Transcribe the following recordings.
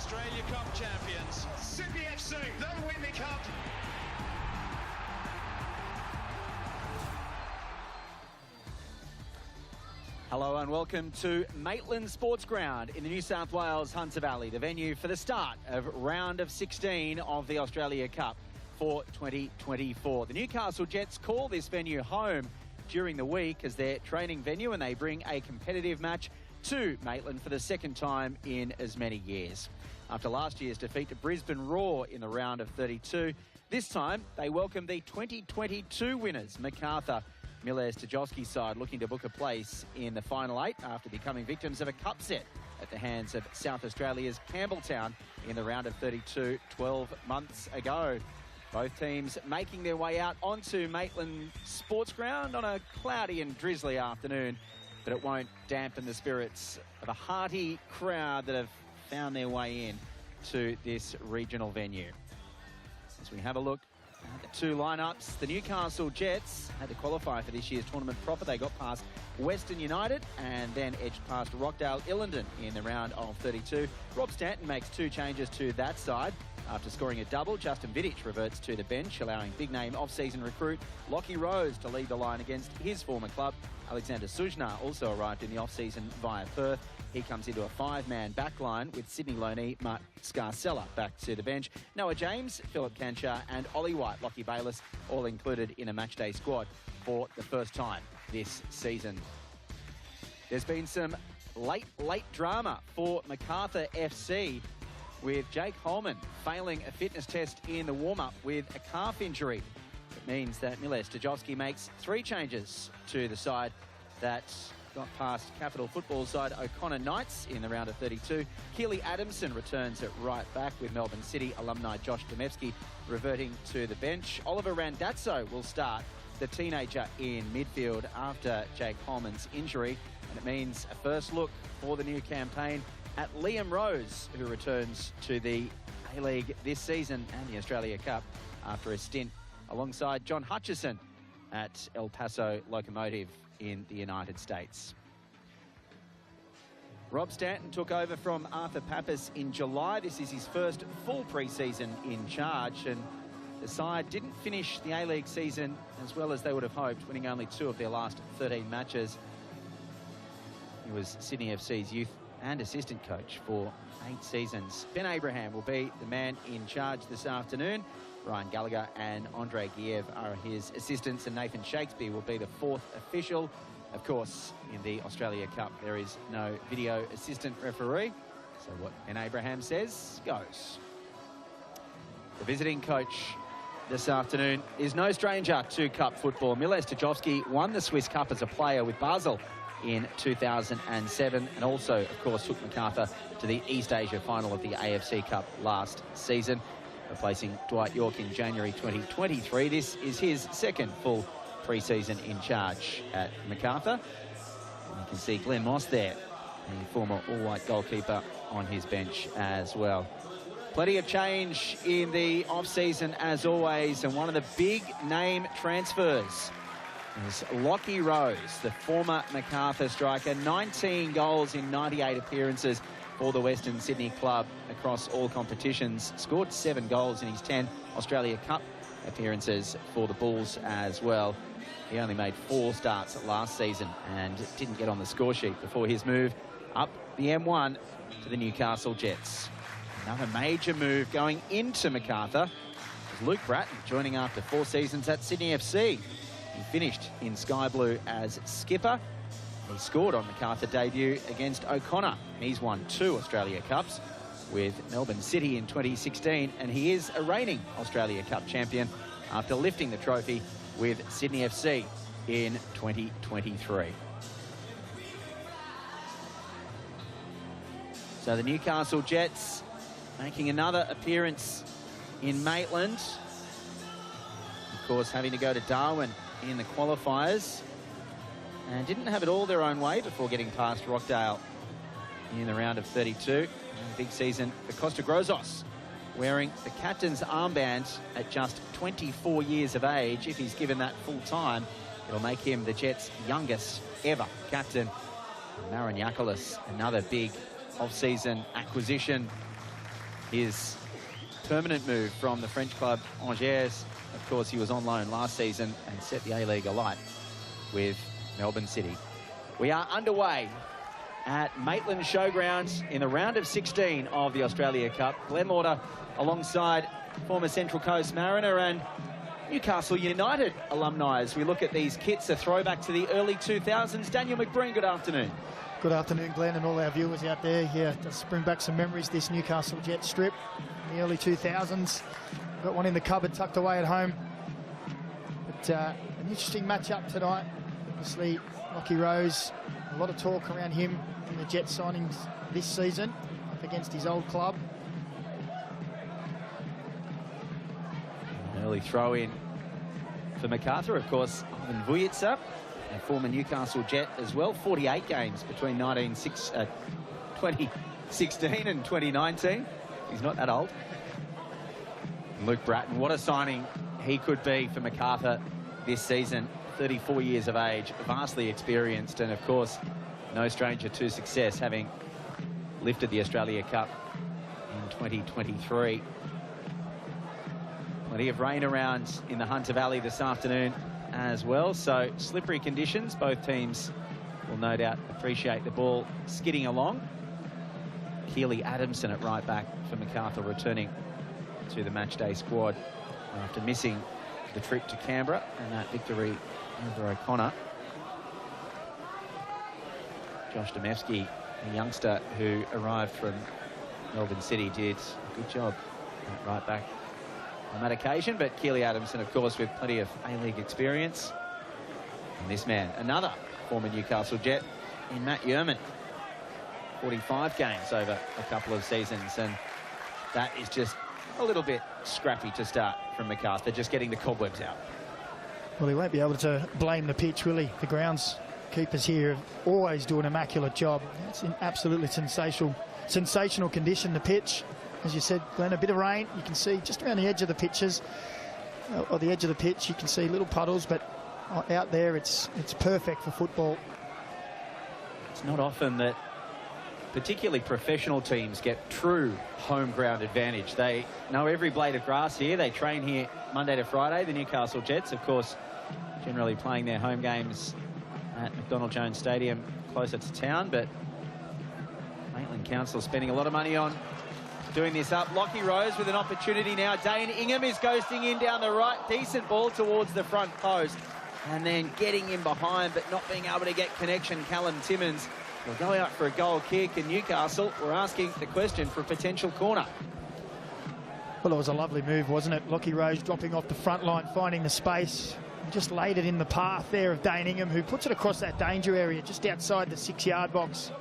Australia Cup champions. Sydney FC, they'll win the cup. Hello and welcome to Maitland Sports Ground in the New South Wales Hunter Valley, the venue for the start of round of 16 of the Australia Cup for 2024. The Newcastle Jets call this venue home during the week as their training venue, and they bring a competitive match to Maitland for the second time in as many years. After last year's defeat to Brisbane Roar in the round of 32, this time they welcome the 2022 winners, Macarthur. Miller's Tajovski's side looking to book a place in the final 8 after becoming victims of a cup set at the hands of South Australia's Campbelltown in the round of 32 12 months ago. Both teams making their way out onto Maitland Sports Ground on a cloudy and drizzly afternoon, but it won't dampen the spirits of a hearty crowd that have found their way in to this regional venue. As we have a look at the two lineups, the Newcastle Jets had to qualify for this year's tournament proper. They got past Western United and then edged past Rockdale Illendon in the round of 32. Rob Stanton makes two changes to that side. After scoring a double, Justin Vidic reverts to the bench, allowing big-name off-season recruit Lockie Rose to lead the line against his former club. Alexander Sujnar also arrived in the off-season via Perth. He comes into a five-man backline with Sydney Loney, Mark Scarcella back to the bench. Noah James, Philip Canchar and Ollie White, Lockie Bayliss, all included in a matchday squad for the first time this season. There's been some late drama for Macarthur FC, with Jake Holman failing a fitness test in the warm-up with a calf injury. It means that Miles Tajovski makes three changes to the side that got past Capital Football side O'Connor Knights in the round of 32. Keely Adamson returns at right back, with Melbourne City alumni Josh Demevsky reverting to the bench. Oliver Randazzo will start, the teenager, in midfield after Jake Holman's injury. And it means a first look for the new campaign at Liam Rose, who returns to the A-League this season and the Australia Cup after a stint alongside John Hutchison at El Paso Locomotive in the United States. Rob Stanton took over from Arthur Pappas in July. This is his first full pre-season in charge, and the side didn't finish the A-League season as well as they would have hoped, winning only 2 of their last 13 matches. He was Sydney FC's youth and assistant coach for 8 seasons. Ben Abraham will be the man in charge this afternoon. Ryan Gallagher and Andre Giev are his assistants, and Nathan Shakespeare will be the 4th official. Of course, in the Australia Cup, there is no video assistant referee, so what Ben Abraham says goes. The visiting coach this afternoon is no stranger to cup football. Miles Tajovski won the Swiss Cup as a player with Basel in 2007, and also, of course, took Macarthur to the East Asia final of the AFC Cup last season, replacing Dwight York in January 2023. This is his second full pre-season in charge at Macarthur. And you can see Glenn Moss there, the former all-white goalkeeper, on his bench as well. Plenty of change in the off-season as always, and one of the big name transfers is Lockie Rose, the former Macarthur striker. 19 goals in 98 appearances for the Western Sydney club across all competitions. Scored 7 goals in his 10 Australia Cup appearances for the Bulls as well. He only made 4 starts last season and didn't get on the score sheet before his move up the M1 to the Newcastle Jets. Another major move going into Macarthur is Luke Bratton, joining after 4 seasons at Sydney FC. He finished in Sky Blue as skipper. He scored on Macarthur debut against O'Connor. He's won 2 Australia Cups with Melbourne City in 2016, and he is a reigning Australia Cup champion after lifting the trophy with Sydney FC in 2023. So the Newcastle Jets making another appearance in Maitland. Of course, having to go to Darwin in the qualifiers, and didn't have it all their own way before getting past Rockdale in the round of 32. Big season for Costa Grozos, wearing the captain's armband at just 24 years of age. If he's given that full time, it'll make him the Jets' youngest ever captain. Marin Yakulis, another big off-season acquisition his permanent move from the French club Angers. Of course, he was on loan last season and set the A-League alight with Melbourne City. We are underway at Maitland Showgrounds in the round of 16 of the Australia Cup. Glenn Lauder alongside former Central Coast Mariner and Newcastle United alumni as we look at these kits, a throwback to the early 2000s. Daniel McBreen, good afternoon. Good afternoon, Glenn, and all our viewers out there. Yeah, does bring back some memories, this Newcastle Jet strip in the early 2000s. Got one in the cupboard tucked away at home. But an interesting matchup tonight. Obviously, Lockie Rose, a lot of talk around him in the Jet signings this season, up against his old club. An early throw in for Macarthur, of course, Ivan Vujica, a former Newcastle Jet as well. 48 games between 2016 and 2019. He's not that old. And Luke Bratton, what a signing he could be for Macarthur this season. 34 years of age, vastly experienced, and of course, no stranger to success, having lifted the Australia Cup in 2023. Plenty of rain around in the Hunter Valley this afternoon as well, so slippery conditions. Both teams will no doubt appreciate the ball skidding along. Keely Adamson at right back for Macarthur, returning to the matchday squad after missing the trip to Canberra and that victory over O'Connor. Josh Demevsky, a youngster who arrived from Melbourne City, did a good job at right back on that occasion. But Keely Adamson, of course, with plenty of A-League experience. And this man, another former Newcastle Jet, in Matt Yerman. 45 games over a couple of seasons, and that is just a little bit scrappy to start from Macarthur, just getting the cobwebs out. Well, he won't be able to blame the pitch, will he? The grounds keepers here always do an immaculate job. It's in absolutely sensational condition, the pitch. As you said, Glenn, a bit of rain. You can see just around the edge of the pitches, or the edge of the pitch, you can see little puddles, but out there it's perfect for football. It's not often that particularly professional teams get true home ground advantage. They know every blade of grass here. They train here Monday to Friday. The Newcastle Jets, of course, generally playing their home games at McDonald Jones Stadium closer to town, but Maitland Council spending a lot of money on doing this up. Lockie Rose with an opportunity now. Dane Ingham is ghosting in down the right. Decent ball towards the front post. And then getting in behind, but not being able to get connection. Callum Timmins will go out for a goal kick, and Newcastle were asking the question for a potential corner. Well, it was a lovely move, wasn't it? Lockie Rose dropping off the front line, finding the space, and just laid it in the path there of Dane Ingham, who puts it across that danger area just outside the 6-yard box.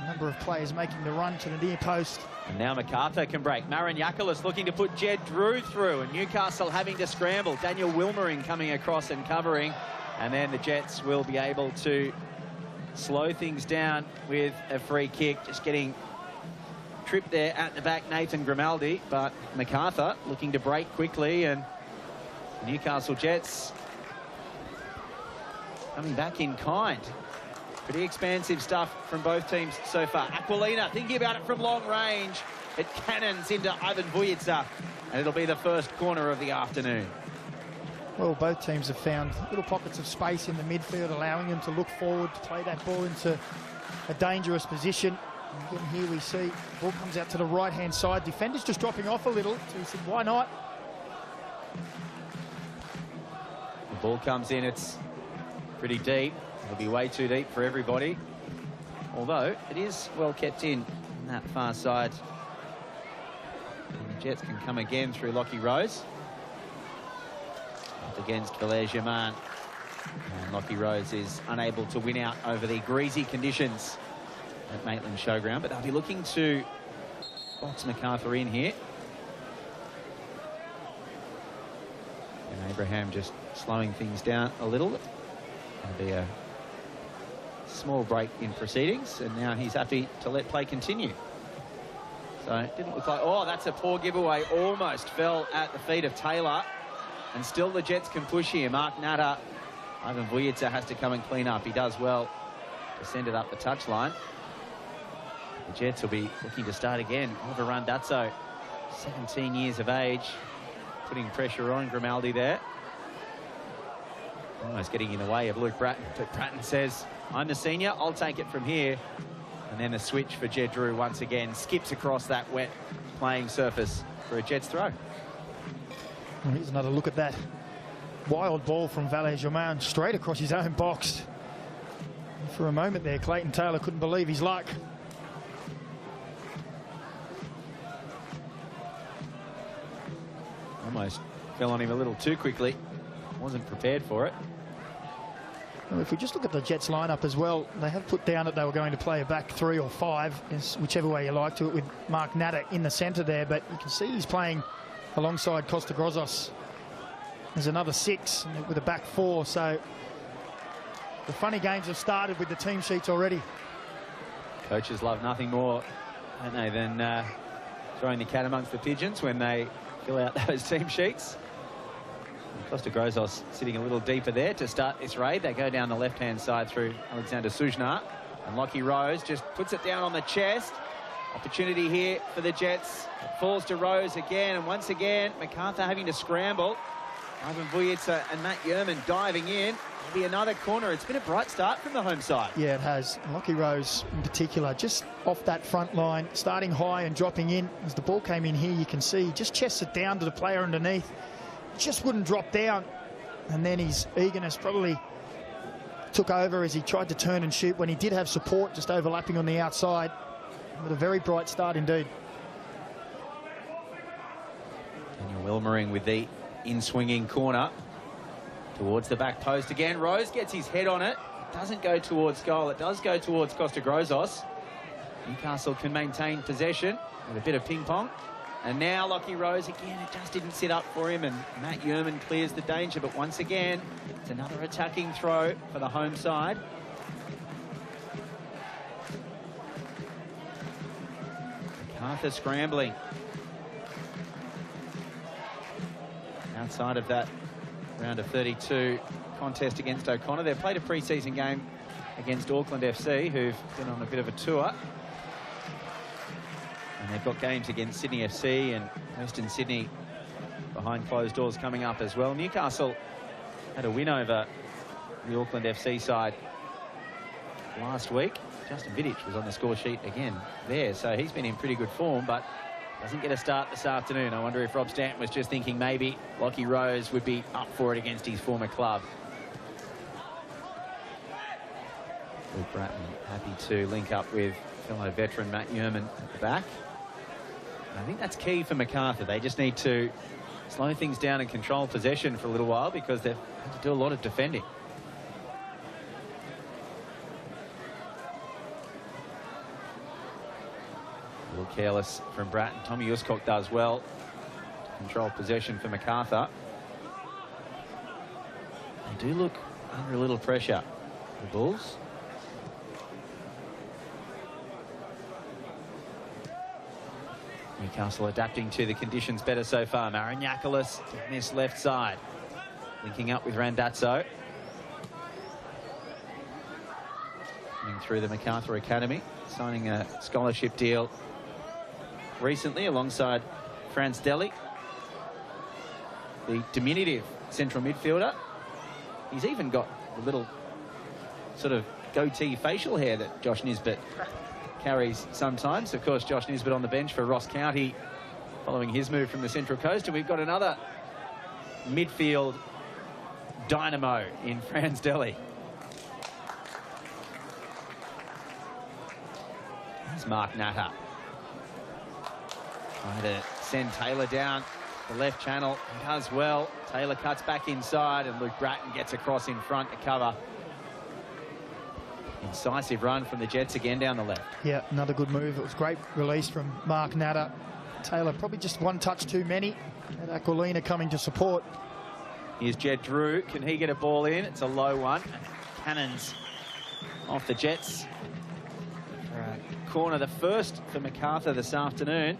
A number of players making the run to the near post. And now Macarthur can break. Marin Yakulis looking to put Jed Drew through, and Newcastle having to scramble. Daniel Wilmering coming across and covering, and then the Jets will be able to slow things down with a free kick. Just getting tripped there at the back, Nathan Grimaldi, but Macarthur looking to break quickly, and Newcastle Jets coming back in kind. Pretty expansive stuff from both teams so far. Aquilina thinking about it from long range. It cannons into Ivan Vujica, and it'll be the first corner of the afternoon. Well, both teams have found little pockets of space in the midfield, allowing them to look forward, to play that ball into a dangerous position. And again, here we see the ball comes out to the right-hand side. Defenders just dropping off a little, so he said, why not? The ball comes in, it's pretty deep. It'll be way too deep for everybody, although it is well kept in that far side. And the Jets can come again through Lockie Rose. Up against Valère Germain. And Lockie Rose is unable to win out over the greasy conditions at Maitland Showground, but they'll be looking to box Macarthur in here. And Abraham just slowing things down a little. There'll be a small break in proceedings, and now he's happy to let play continue. So it didn't look like, oh, that's a poor giveaway. Almost fell at the feet of Taylor, and still the Jets can push here. Mark Natter, Ivan Vujica has to come and clean up. He does well to send it up the touchline. The Jets will be looking to start again. Oliver Randazzo, 17 years of age, putting pressure on Grimaldi there. Almost getting in the way of Luke Bratton. But Bratton says, I'm the senior, I'll take it from here. And then a switch for Jed Drew once again. Skips across that wet playing surface for a Jets throw. Well, here's another look at that. Wild ball from Valet-Germain straight across his own box. And for a moment there, Clayton Taylor couldn't believe his luck. Almost fell on him a little too quickly. Wasn't prepared for it. Well, if we just look at the Jets lineup as well, they have put down that they were going to play a back 3 or 5, whichever way you like to it, with Mark Natter in the centre there. But you can see he's playing alongside Costa Grozos. There's another 6 with a back 4. So the funny games have started with the team sheets already. Coaches love nothing more, don't they, than throwing the cat amongst the pigeons when they fill out those team sheets. Costa Grozos sitting a little deeper there to start this raid. They go down the left-hand side through Alexander Sujnar. And Lockie Rose just puts it down on the chest. Opportunity here for the Jets. It falls to Rose again. And once again, Macarthur having to scramble. Ivan Vujica and Matt Yerman diving in. It'll be another corner. It's been a bright start from the home side. Yeah, it has. Lockie Rose in particular, just off that front line, starting high and dropping in. As the ball came in here, you can see, just chests it down to the player underneath. Just wouldn't drop down, and then his eagerness probably took over as he tried to turn and shoot when he did have support just overlapping on the outside. But a very bright start indeed. Daniel Wilmering with the in-swinging corner towards the back post again. Rose gets his head on it. It doesn't go towards goal. It does go towards Costa Grozos. Newcastle can maintain possession with a bit of ping-pong. And now Lockie Rose again, it just didn't sit up for him, and Matt Yerman clears the danger. But once again, it's another attacking throw for the home side. Macarthur scrambling. Outside of that round of 32 contest against O'Connor, they've played a pre-season game against Auckland FC, who've been on a bit of a tour. And they've got games against Sydney FC and Western Sydney behind closed doors coming up as well. Newcastle had a win over the Auckland FC side last week. Justin Vidic was on the score sheet again there, so he's been in pretty good form, but doesn't get a start this afternoon. I wonder if Rob Stanton was just thinking maybe Lockie Rose would be up for it against his former club. Luke Bratton happy to link up with fellow veteran Matt Yerman at the back. I think that's key for Macarthur. They just need to slow things down and control possession for a little while because they've had to do a lot of defending. A little careless from Bratton. Tommy Uscock does well to control possession for Macarthur. They do look under a little pressure, the Bulls. Newcastle adapting to the conditions better so far. Mariniakolis down this left side. Linking up with Randazzo. Coming through the Macarthur Academy. Signing a scholarship deal recently alongside Franz Deli, the diminutive central midfielder. He's even got the little sort of goatee facial hair that Josh Nisbet carries sometimes. Of course, Josh Nisbet on the bench for Ross County following his move from the Central Coast. And we've got another midfield dynamo in Franz Deli. There's Mark Natter. Trying to send Taylor down the left channel. He does well. Taylor cuts back inside and Luke Bratton gets across in front to cover. Incisive run from the Jets again down the left. Yeah, another good move. It was great release from Mark Natter. Taylor probably just one touch too many. And Aquilina coming to support. Here's Jed Drew. Can he get a ball in? It's a low one. Cannons off the Jets. For a corner, the first for Macarthur this afternoon.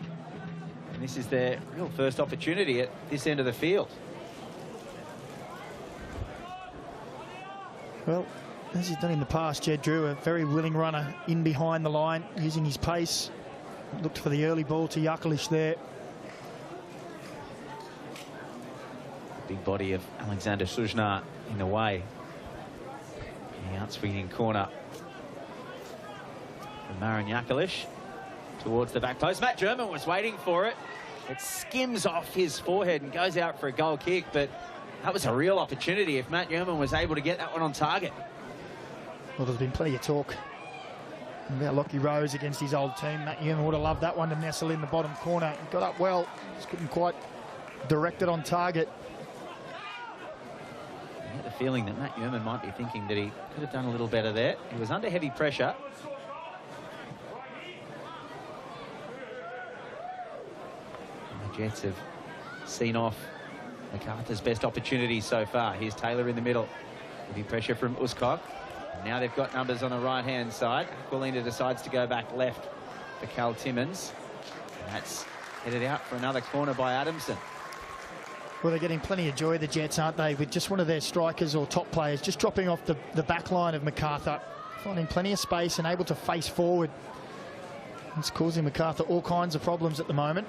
And this is their real first opportunity at this end of the field. Well, as he's done in the past, Jed Drew, a very willing runner in behind the line, using his pace. Looked for the early ball to Yakalish there. Big body of Alexander Sujnar in the way. The outswinging corner from Marin Yakalish towards the back post. Matt German was waiting for it. It skims off his forehead and goes out for a goal kick, but that was a real opportunity if Matt German was able to get that one on target. Well, there's been plenty of talk about Lockie Rose against his old team. Matt Yerman would have loved that one to nestle in the bottom corner. He got up well, just couldn't quite direct it on target. I get the feeling that Matt Yerman might be thinking that he could have done a little better there. He was under heavy pressure. And the Jets have seen off Macarthur's best opportunity so far. Here's Taylor in the middle. Heavy pressure from Uscock. Now they've got numbers on the right-hand side. Aquilina decides to go back left for Cal Timmins. And that's headed out for another corner by Adamson. Well, they're getting plenty of joy, the Jets, aren't they, with just one of their strikers or top players just dropping off the back line of Macarthur, finding plenty of space and able to face forward. It's causing Macarthur all kinds of problems at the moment.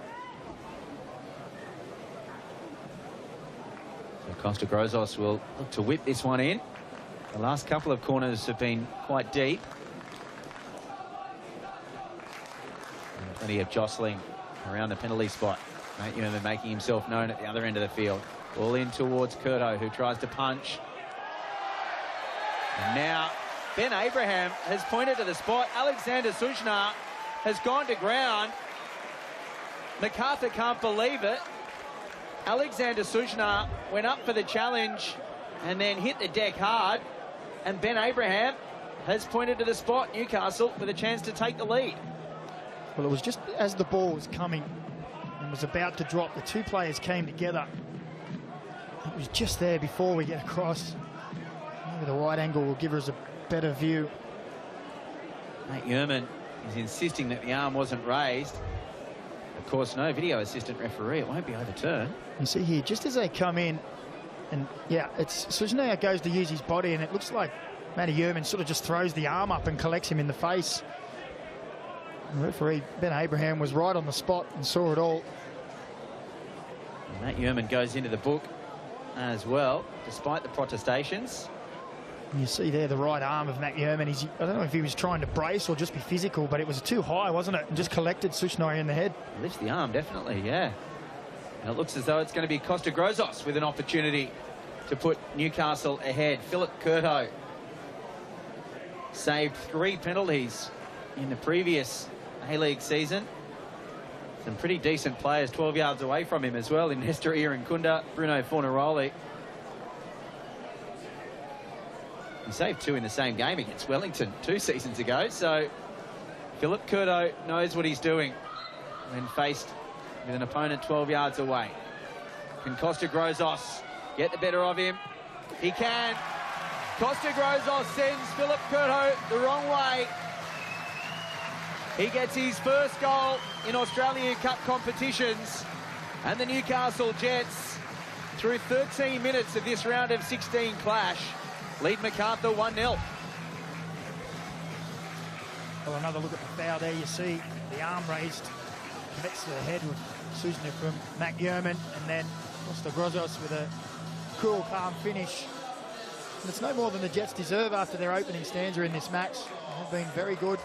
So Costa Grozos will look to whip this one in. The last couple of corners have been quite deep. And plenty of jostling around the penalty spot. Mate Yerman making himself known at the other end of the field. All in towards Curto, who tries to punch. And now Ben Abraham has pointed to the spot. Alexander Sujnar has gone to ground. Macarthur can't believe it. Alexander Sujnar went up for the challenge and then hit the deck hard. And Ben Abraham has pointed to the spot. Newcastle with a chance to take the lead. Well, it was just as the ball was coming and was about to drop, the two players came together. It was just there before we get across. Maybe the wide angle will give us a better view. Mate Yerman is insisting that the arm wasn't raised. Of course, no video assistant referee. It won't be overturned. You see here, just as they come in, and yeah, it's Sujnar goes to use his body, and it looks like Matty Yerman sort of just throws the arm up and collects him in the face. The referee, Ben Abraham, was right on the spot and saw it all. And Matt Yerman goes into the book as well, despite the protestations. And you see there the right arm of Matt Yerman. I don't know if he was trying to brace or just be physical, but it was too high, wasn't it? And just collected Sujnar in the head. Lifts the arm, definitely, yeah. And it looks as though it's going to be Costa Grozos with an opportunity to put Newcastle ahead. Philip Curto saved 3 penalties in the previous A-League season. Some pretty decent players 12 yards away from him as well in Nestor Irankunda, Bruno Fornaroli. He saved 2 in the same game against Wellington 2 seasons ago. So Philip Curto knows what he's doing when faced with an opponent 12 yards away. Can Costa Grozos get the better of him? He can. Costa Grozos sends Philip Curto the wrong way. He gets his first goal in Australian Cup competitions. And the Newcastle Jets, through 13 minutes of this round of 16 clash, lead Macarthur 1-0. Well, another look at the foul there. You see the arm raised, connects to the head with Sujnar from Matt Yerman, and then Costa Grozos with a cool, calm finish. And it's no more than the Jets deserve after their opening stanza in this match. They have been very good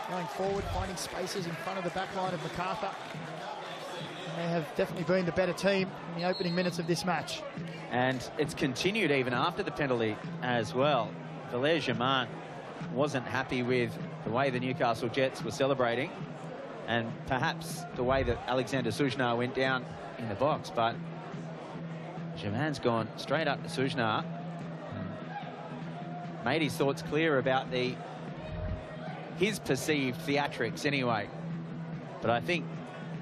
going forward, finding spaces in front of the back line of Macarthur. And they have definitely been the better team in the opening minutes of this match. And it's continued even after the penalty as well. Valère Germain wasn't happy with the way the Newcastle Jets were celebrating, and perhaps the way that Alexander Sujnar went down in the box, but Germain's gone straight up to Sujnar, made his thoughts clear about his perceived theatrics anyway. But I think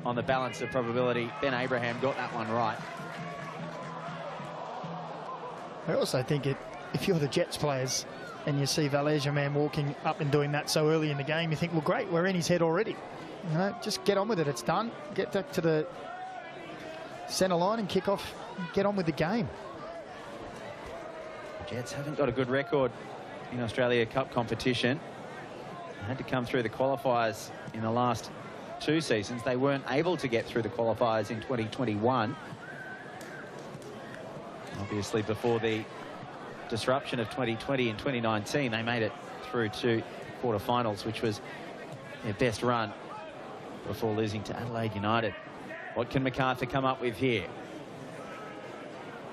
on the balance of probability, Ben Abraham got that one right. I also think if you're the Jets players and you see Valère Germain walking up and doing that so early in the game, you think, well, great, we're in his head already. You know, just get on with it. It's done. Get back to the centre line and kick off and get on with the game. The Jets haven't got a good record in Australia Cup competition. They had to come through the qualifiers in the last 2 seasons. They weren't able to get through the qualifiers in 2021. Obviously, before the disruption of 2020 and 2019, they made it through to quarterfinals, which was their best run before losing to Adelaide United. What can Macarthur come up with here?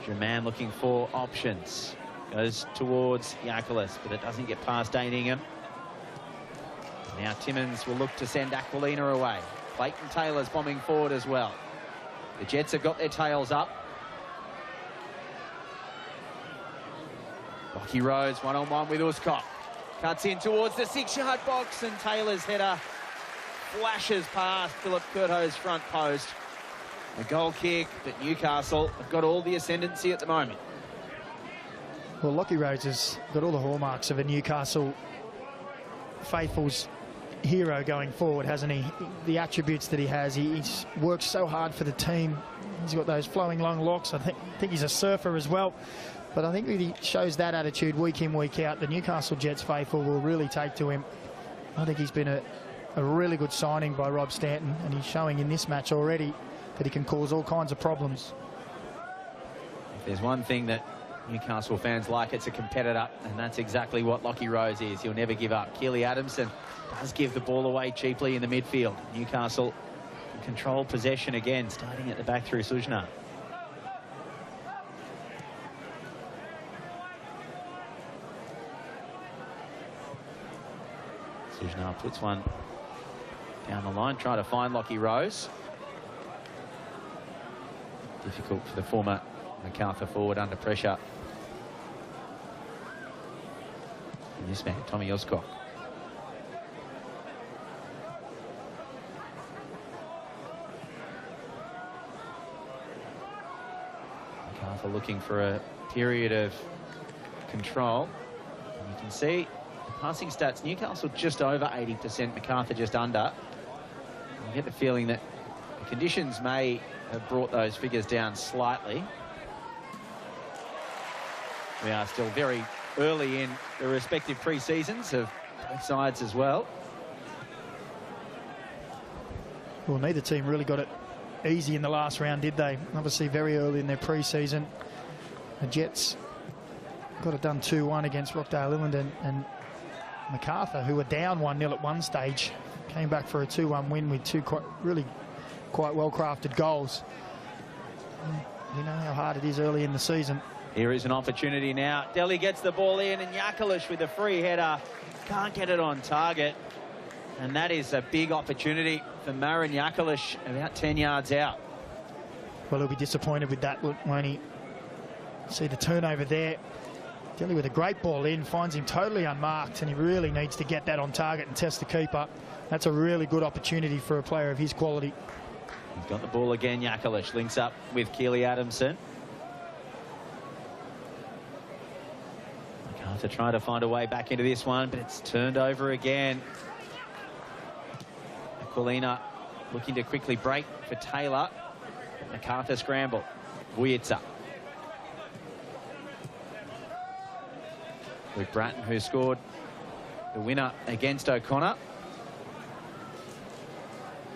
Germain looking for options. Goes towards Yakulis, but it doesn't get past Dane Ingham. Now Timmins will look to send Aquilina away. Clayton Taylor's bombing forward as well. The Jets have got their tails up. Lockie Rose one-on-one with Uscott. Cuts in towards the 6-yard box, and Taylor's header flashes past Philip Curto's front post. A goal kick, but Newcastle have got all the ascendancy at the moment. Well, Lockie Rose has got all the hallmarks of a Newcastle faithful's hero going forward, hasn't he? The attributes that he has. He's worked so hard for the team. He's got those flowing long locks. I think he's a surfer as well. But I think if he shows that attitude week in, week out, the Newcastle Jets faithful will really take to him. I think he's been a really good signing by Rob Stanton, and he's showing in this match already that he can cause all kinds of problems. If there's one thing that Newcastle fans like, it's a competitor, and that's exactly what Lockie Rose is. He'll never give up. Keely Adamson does give the ball away cheaply in the midfield. Newcastle control possession again, starting at the back through Sujna. Sujna puts one down the line, trying to find Lockie Rose. Difficult for the former Macarthur forward under pressure. And this man, Tommy Uscott. Macarthur looking for a period of control. And you can see the passing stats, Newcastle just over 80%, Macarthur just under. You get the feeling that the conditions may have brought those figures down slightly. We are still very early in the respective pre-seasons of both sides as well. Well, neither team really got it easy in the last round, did they? Obviously very early in their pre-season. The Jets got it done 2-1 against Rockdale Illington, and Macarthur, who were down 1-0 at one stage, came back for a 2-1 win with two really quite well-crafted goals. You know how hard it is early in the season. Here is an opportunity now. Delhi gets the ball in, and Yakulish with a free header. Can't get it on target. And that is a big opportunity for Marin Yakulish, about 10 yards out. Well, he'll be disappointed with that, won't he? See the turnover there. Delhi with a great ball in, finds him totally unmarked, and he really needs to get that on target and test the keeper. That's a really good opportunity for a player of his quality. He's got the ball again, Yakulish. Links up with Keely Adamson. Macarthur trying to find a way back into this one, but it's turned over again. Aquilina looking to quickly break for Taylor. Macarthur scramble. Wujitsa. Luke Bratton, who scored the winner against O'Connor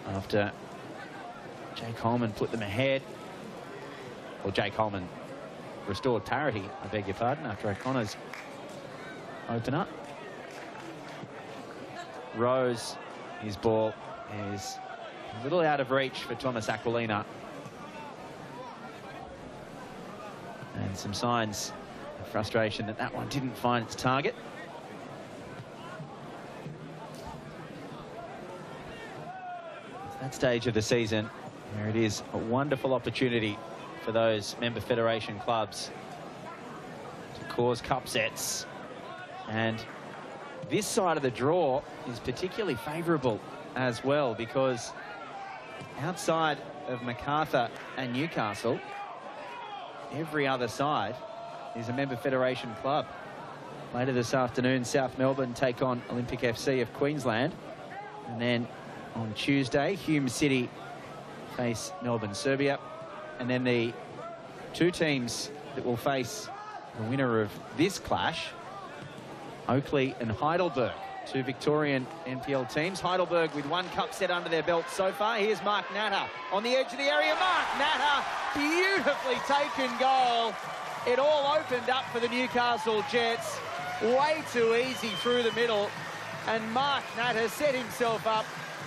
after Jay Coleman put them ahead. Or Jay Coleman restored parity, I beg your pardon, after O'Connor's opener. Rose, his ball is a little out of reach for Thomas Aquilina. And some signs of frustration that that one didn't find its target. It's that stage of the season where it is a wonderful opportunity for those member federation clubs to cause cup sets. And this side of the draw is particularly favourable as well, because outside of Macarthur and Newcastle, every other side is a member federation club. Later this afternoon, South Melbourne take on Olympic FC of Queensland. And then on Tuesday, Hume City face Melbourne Serbia. And then the two teams that will face the winner of this clash Oakley and Heidelberg, two Victorian NPL teams. Heidelberg with one cup set under their belt so far. Here's Mark Natter on the edge of the area. Mark Natter, beautifully taken goal. It all opened up for the Newcastle Jets. Way too easy through the middle. And Mark Natter set himself up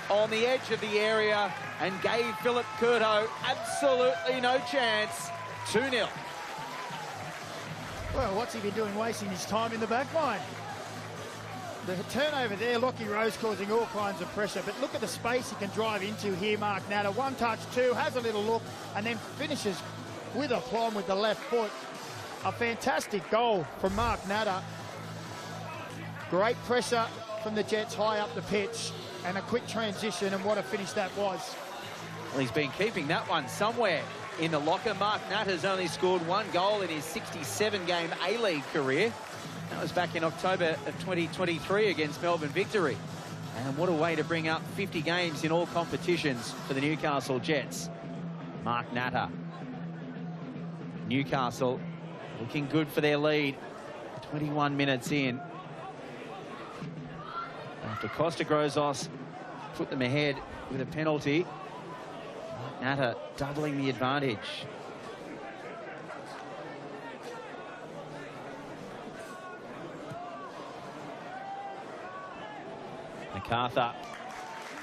on the edge of the area and gave Philip Curto absolutely no chance. 2-0. Well, what's he been doing wasting his time in the back line? The turnover there, Lockie Rose causing all kinds of pressure, but look at the space he can drive into here, Mark Natter. One touch, two, has a little look, and then finishes with aplomb with the left foot. A fantastic goal from Mark Natter. Great pressure from the Jets high up the pitch, and a quick transition, and what a finish that was. Well, he's been keeping that one somewhere in the locker. Mark Natter's only scored one goal in his 67-game A-League career. That was back in October of 2023 against Melbourne Victory. And what a way to bring up 50 games in all competitions for the Newcastle Jets. Mark Natter. Newcastle looking good for their lead. 21 minutes in. After Costa Grozos put them ahead with a penalty. Mark Natter doubling the advantage. Macarthur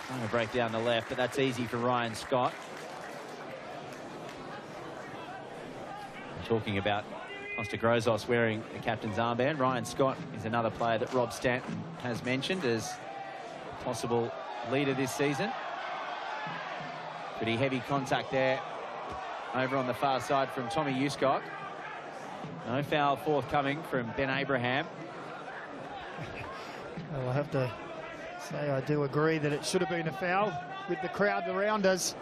trying to break down the left, but that's easy for Ryan Scott. I'm talking about Costa Grozos wearing the captain's armband. Ryan Scott is another player that Rob Stanton has mentioned as possible leader this season. Pretty heavy contact there over on the far side from Tommy Uscock. No foul forthcoming from Ben Abraham. Well, I have to say I do agree that it should have been a foul with the crowd around us.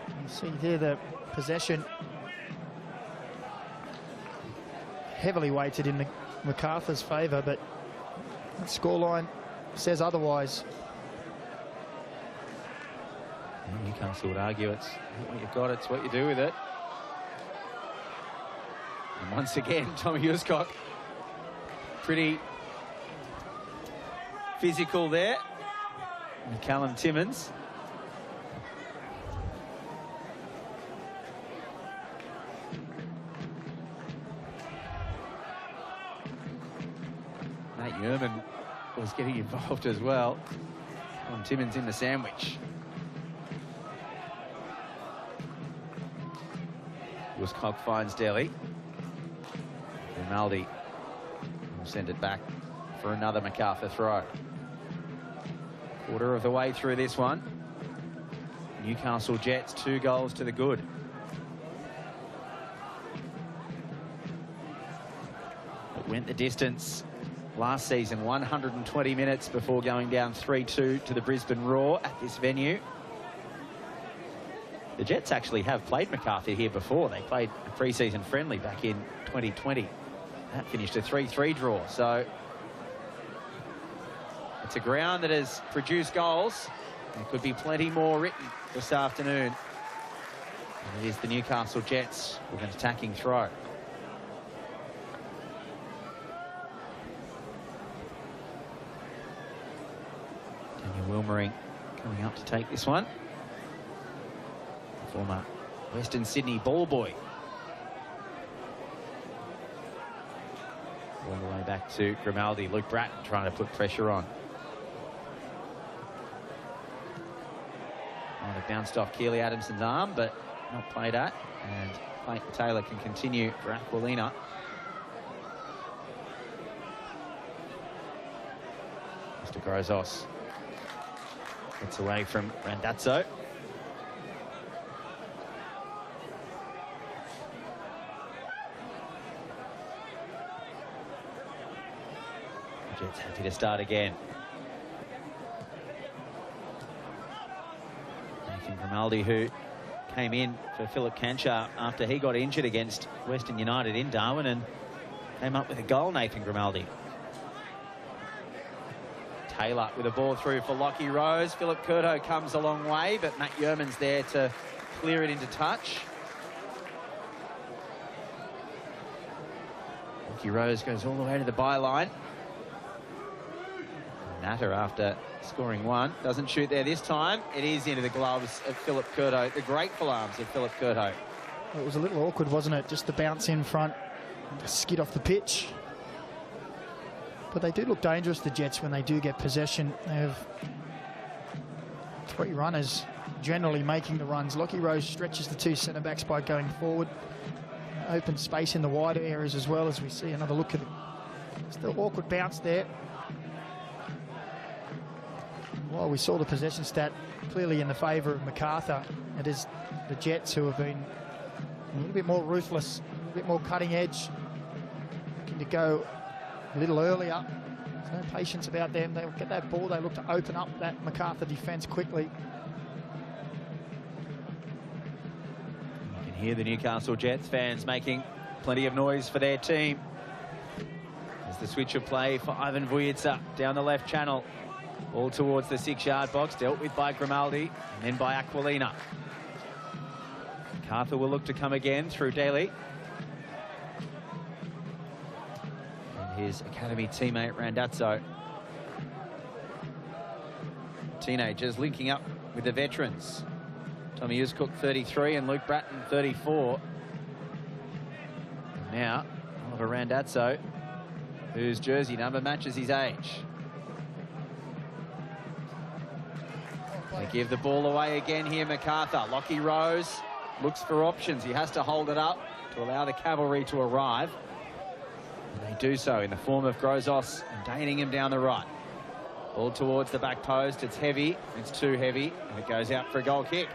You see there the possession heavily weighted in Macarthur's favour, but the scoreline says otherwise. Newcastle would argue it's not what you've got, it's what you do with it. And once again, Tommy Uscock pretty physical there. And Callum Timmins. Matt Yerman was getting involved as well. Callum Timmins in the sandwich. Uscock finds Delhi. Grimaldi will send it back for another Macarthur throw. Quarter of the way through this one. Newcastle Jets 2 goals to the good. It went the distance last season, 120 minutes before going down 3-2 to the Brisbane Roar at this venue. The Jets actually have played Macarthur here before. They played a pre-season friendly back in 2020. That finished a 3-3 draw. So it's a ground that has produced goals. There could be plenty more written this afternoon. And it is the Newcastle Jets with an attacking throw. Daniel Wilmering coming up to take this one. Former Western Sydney ball boy. All the way back to Grimaldi. Luke Bratton trying to put pressure on. Might have bounced off Keely Adamson's arm, but not played at. And Clayton Taylor can continue for Aquilina. Mr. Grozos gets away from Randazzo. Jets happy to start again. Nathan Grimaldi, who came in for Philip Canchar after he got injured against Western United in Darwin and came up with a goal, Nathan Grimaldi. Taylor with a ball through for Lockie Rose. Philip Curto comes a long way, but Matt Yerman's there to clear it into touch. Lockie Rose goes all the way to the byline. Natter, after scoring one, doesn't shoot there this time. It is into the gloves of Philip Curto, the grateful arms of Philip Curto. It was a little awkward, wasn't it? Just the bounce in front, the skid off the pitch. But they do look dangerous, the Jets, when they do get possession. They have 3 runners generally making the runs. Lockie Rose stretches the 2 centre-backs by going forward. Open space in the wider areas as well, as we see another look at it. Still awkward bounce there. While we saw the possession stat clearly in the favour of Macarthur, it is the Jets who have been a little bit more ruthless, a bit more cutting edge, looking to go a little earlier. There's no patience about them. They'll get that ball. They look to open up that Macarthur defence quickly. You can hear the Newcastle Jets fans making plenty of noise for their team. As the switch of play for Ivan Vujica down the left channel. All towards the 6-yard box, dealt with by Grimaldi and then by Aquilina. Macarthur will look to come again through Daly. And his academy teammate Randazzo. Teenagers linking up with the veterans. Tommy Uscook 33 and Luke Bratton 34. And now Oliver Randazzo, whose jersey number matches his age. They give the ball away again here, Macarthur. Lockie Rose looks for options. He has to hold it up to allow the cavalry to arrive. And they do so in the form of Grozos and Daningham down the right. Ball towards the back post. It's heavy. It's too heavy. And it goes out for a goal kick.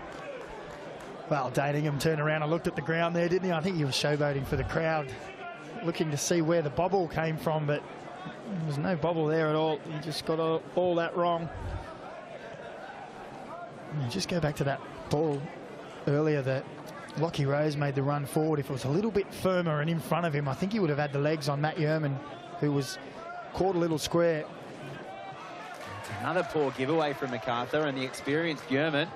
Well, Daningham turned around and looked at the ground there, didn't he? I think he was showboating for the crowd, looking to see where the bobble came from, but there was no bobble there at all. He just got all that wrong. Just go back to that ball earlier that Lockie Rose made the run forward. If it was a little bit firmer and in front of him, I think he would have had the legs on Matt Yerman, who was caught a little square. It's another poor giveaway from Macarthur and the experienced Yerman.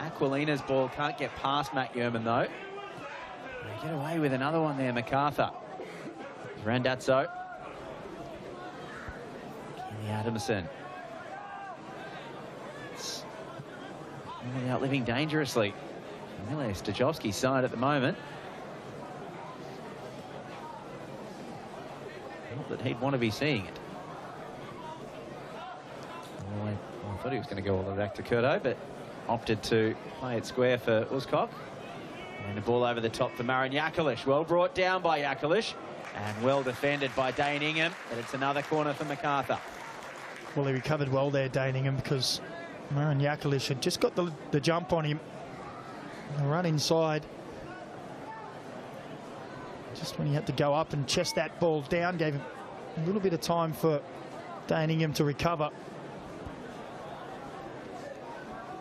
Aquilina's ball can't get past Matt Yerman, though. They get away with another one there, Macarthur. Randazzo. Kenny Adamson. Out living dangerously. Mile Stajovski's side at the moment. Not that he'd want to be seeing it. Well, I thought he was going to go all the way back to Curto, but opted to play it square for Uscock. And the ball over the top for Marin Jakalic. Well brought down by Jakalic and well defended by Daningham, but it's another corner for Macarthur. Well, he recovered well there, Daningham, because Marin Jakalic had just got the jump on him. The run inside. Just when he had to go up and chest that ball down, gave him a little bit of time for Daningham to recover.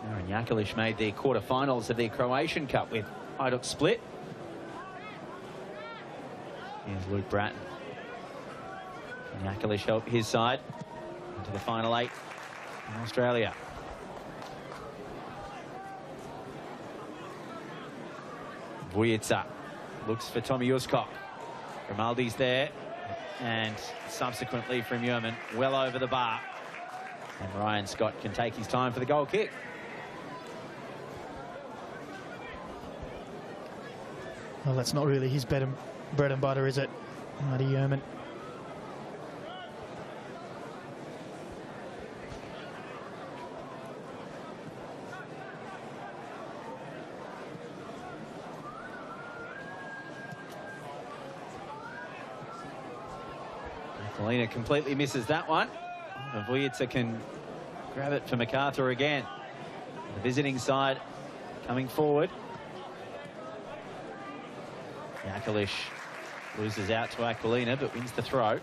Marin Jakalic made the quarterfinals of the Croatian Cup with Hajduk Split. Here's Luke Bratton. Jakalic helped his side into the final 8 in Australia. Vujica looks for Tommy Uscock. Grimaldi's there, and subsequently from Yerman, well over the bar. And Ryan Scott can take his time for the goal kick. Well, that's not really his bread and butter, is it, Marty Yerman? Aquilina completely misses that one. And Vujica can grab it for Macarthur again. The visiting side coming forward. Jakalic loses out to Aquilina, but wins the throw.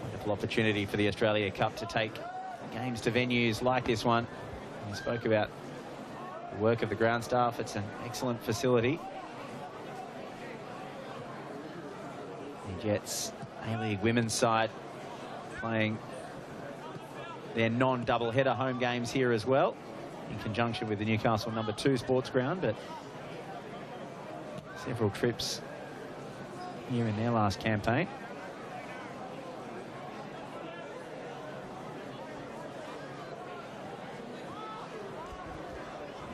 Wonderful opportunity for the Australia Cup to take games to venues like this one. We spoke about the work of the ground staff. It's an excellent facility. The Jets A-League women's side playing their non-double-header home games here as well, in conjunction with the Newcastle #2 sports ground. But several trips here in their last campaign.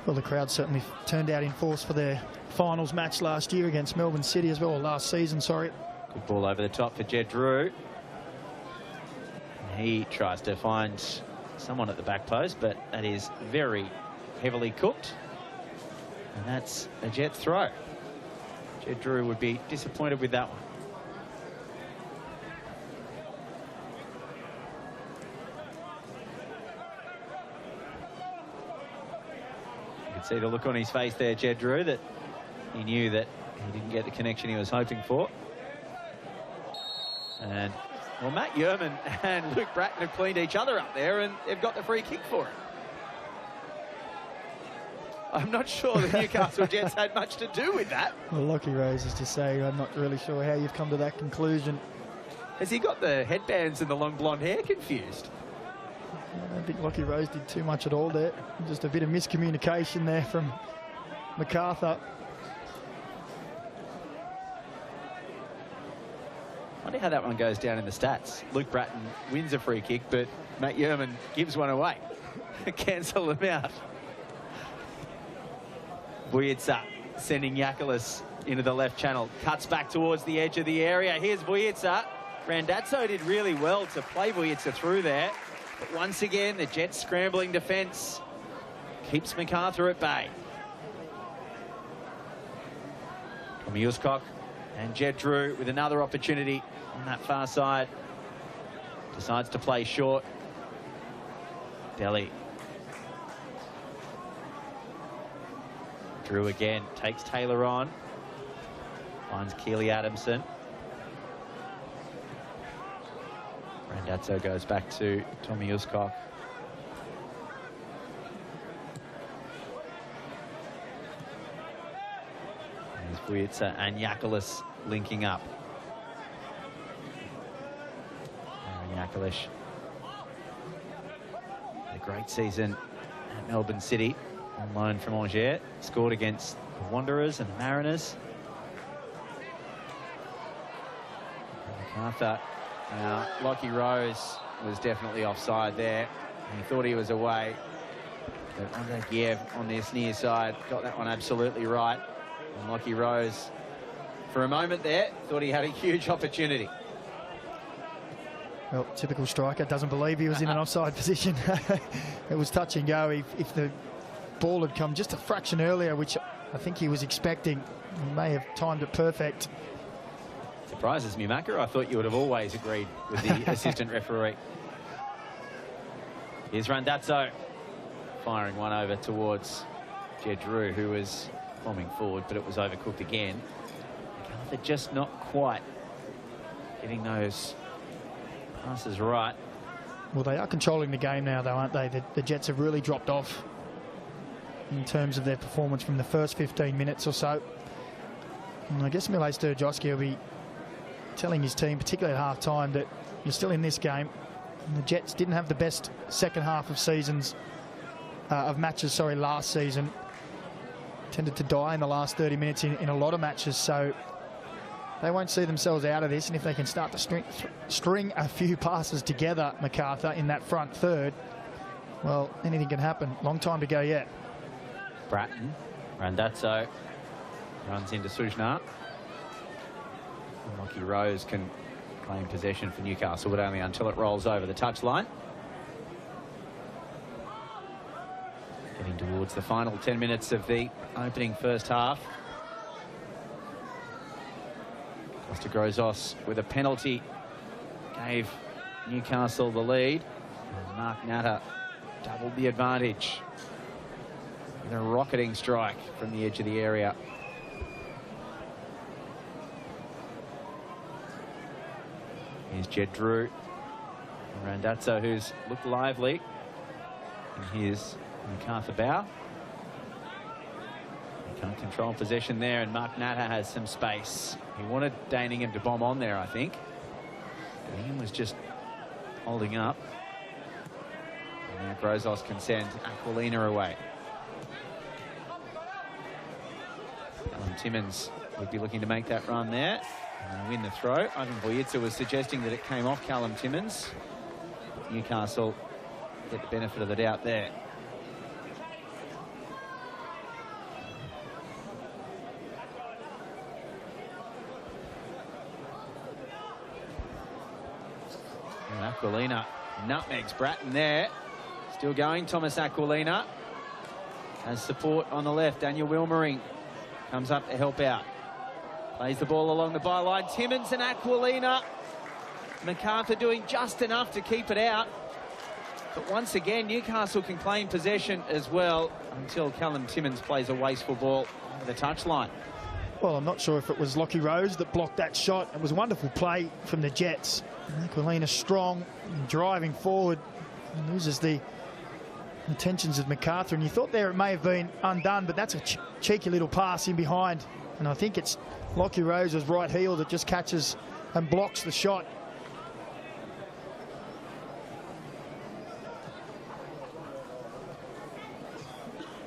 Well, the crowd certainly turned out in force for their finals match last year against Melbourne City as well, or last season, sorry. Good ball over the top for Jed Drew. He tries to find someone at the back post, but that is very heavily cooked. And that's a Jets throw. Jed Drew would be disappointed with that one. You can see the look on his face there, Jed Drew, that he knew that he didn't get the connection he was hoping for. And, well, Matt Yerman and Luke Bratton have cleaned each other up there, and they've got the free kick for it. I'm not sure the Newcastle Jets had much to do with that. Well, Lockie Rose is just saying, I'm not really sure how you've come to that conclusion. Has he got the headbands and the long blonde hair confused? I don't think Lockie Rose did too much at all there. Just a bit of miscommunication there from Macarthur. I wonder how that one goes down in the stats. Luke Bratton wins a free kick, but Matt Yerman gives one away. Cancel them out. Vujica sending Yakulis into the left channel. Cuts back towards the edge of the area. Here's Vujica. Randazzo did really well to play Vujica through there. But once again, the Jets' scrambling defence keeps Macarthur at bay. Tommy Uscock and Jed Drew with another opportunity on that far side. Decides to play short. Delhi. Drew again, takes Taylor on. Finds Keely Adamson. Randazzo goes back to Tommy Uscock. There's Vujica and Yakulis linking up. Aaron Yakulis. A great season at Melbourne City. On loan from Angers, scored against the Wanderers and the Mariners. Macarthur. Now, Lockie Rose was definitely offside there. He thought he was away. But Andre Giev on this near side got that one absolutely right. And Lockie Rose, for a moment there, thought he had a huge opportunity. Well, typical striker, doesn't believe he was in an offside position. It was touch and go. If the ball had come just a fraction earlier, which I think he was expecting, he may have timed it perfect. Surprises me, Macca. I thought you would have always agreed with the assistant referee. Here's Randazzo firing one over towards Jed Drew, who was bombing forward, but it was overcooked again. Macarthur just not quite getting those passes right. Well, they are controlling the game now, though, aren't they? The Jets have really dropped off in terms of their performance from the first 15 minutes or so. And I guess Mile Sturjowski will be telling his team, particularly at half-time, that you're still in this game. And the Jets didn't have the best second half of matches last season. Tended to die in the last 30 minutes in a lot of matches, so they won't see themselves out of this. And if they can start to string a few passes together, Macarthur, in that front third, well, anything can happen. Long time to go yet. Bratton, Randazzo runs into Sujnar. Lockie Rose can claim possession for Newcastle, but only until it rolls over the touchline. Getting towards the final 10 minutes of the opening first half. Costa Grozos with a penalty gave Newcastle the lead. And Mark Natter doubled the advantage with a rocketing strike from the edge of the area. Here's Jed Drew. Randazzo, who's looked lively. And here's Macarthur bow. He can't control possession there, and Mark Natter has some space. He wanted Daningham to bomb on there, I think. Daningham was just holding up. And now Grozos can send Aquilina away. Alan Timmins would be looking to make that run there. Win the throw. Ivan Vojica was suggesting that it came off Callum Timmins. Newcastle get the benefit of the doubt there. And Aquilina nutmegs Bratton there. Still going, Thomas Aquilina. Has support on the left. Daniel Wilmering comes up to help out. Plays the ball along the byline. Timmins and Aquilina. Macarthur doing just enough to keep it out. But once again, Newcastle can claim possession as well until Callum Timmins plays a wasteful ball over the touchline. Well, I'm not sure if it was Lockie Rose that blocked that shot. It was a wonderful play from the Jets. Aquilina strong, driving forward, and loses the intentions of Macarthur. And you thought there it may have been undone, but that's a cheeky little pass in behind. And I think it's Lockie Rose's right heel that just catches and blocks the shot.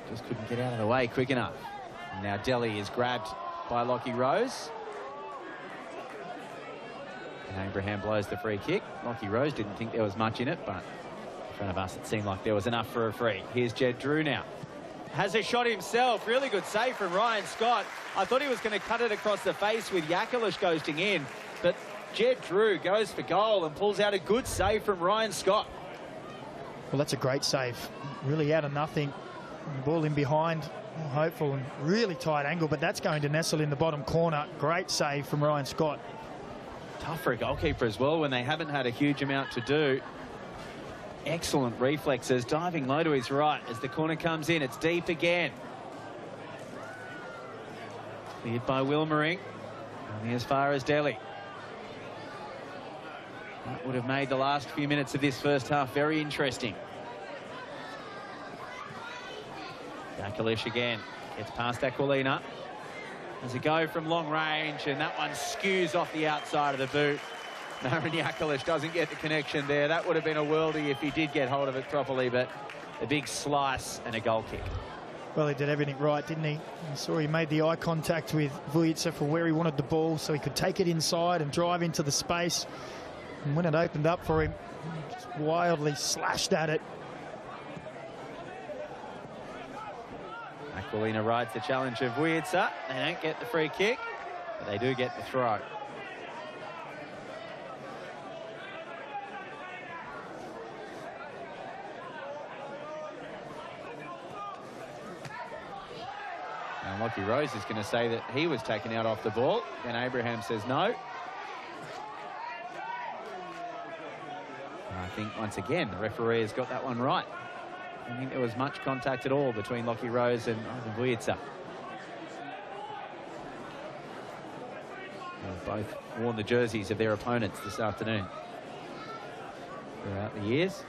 Just couldn't get out of the way quick enough. And now Delhi is grabbed by Lockie Rose. And Abraham blows the free kick. Lockie Rose didn't think there was much in it, but in front of us it seemed like there was enough for a free. Here's Jed Drew now. Has a shot himself. Really good save from Ryan Scott. I thought he was going to cut it across the face with Yakalish ghosting in, but Jed Drew goes for goal and pulls out a good save from Ryan Scott. Well, that's a great save. Really out of nothing. And the ball in behind. Hopeful and really tight angle, but that's going to nestle in the bottom corner. Great save from Ryan Scott. Tough for a goalkeeper as well when they haven't had a huge amount to do. Excellent reflexes, diving low to his right as the corner comes in. It's deep again. Cleared by Wilmering. Only as far as Delhi. That would have made the last few minutes of this first half very interesting. Yakalish again. Gets past Aquilina. There's a go from long range, and that one skews off the outside of the boot. Marin Yakalish doesn't get the connection there. That would have been a worldie if he did get hold of it properly, but a big slice and a goal kick. Well, he did everything right, didn't he? You saw he made the eye contact with Vojica for where he wanted the ball so he could take it inside and drive into the space. And when it opened up for him, he just wildly slashed at it. Aquilina rides the challenge of Vojica. They don't get the free kick, but they do get the throw. And Lockie Rose is going to say that he was taken out off the ball, and Abraham says no. And I think once again the referee has got that one right. I don't think there was much contact at all between Lockie Rose and Ivan Vojica. They've both worn the jerseys of their opponents this afternoon throughout the years.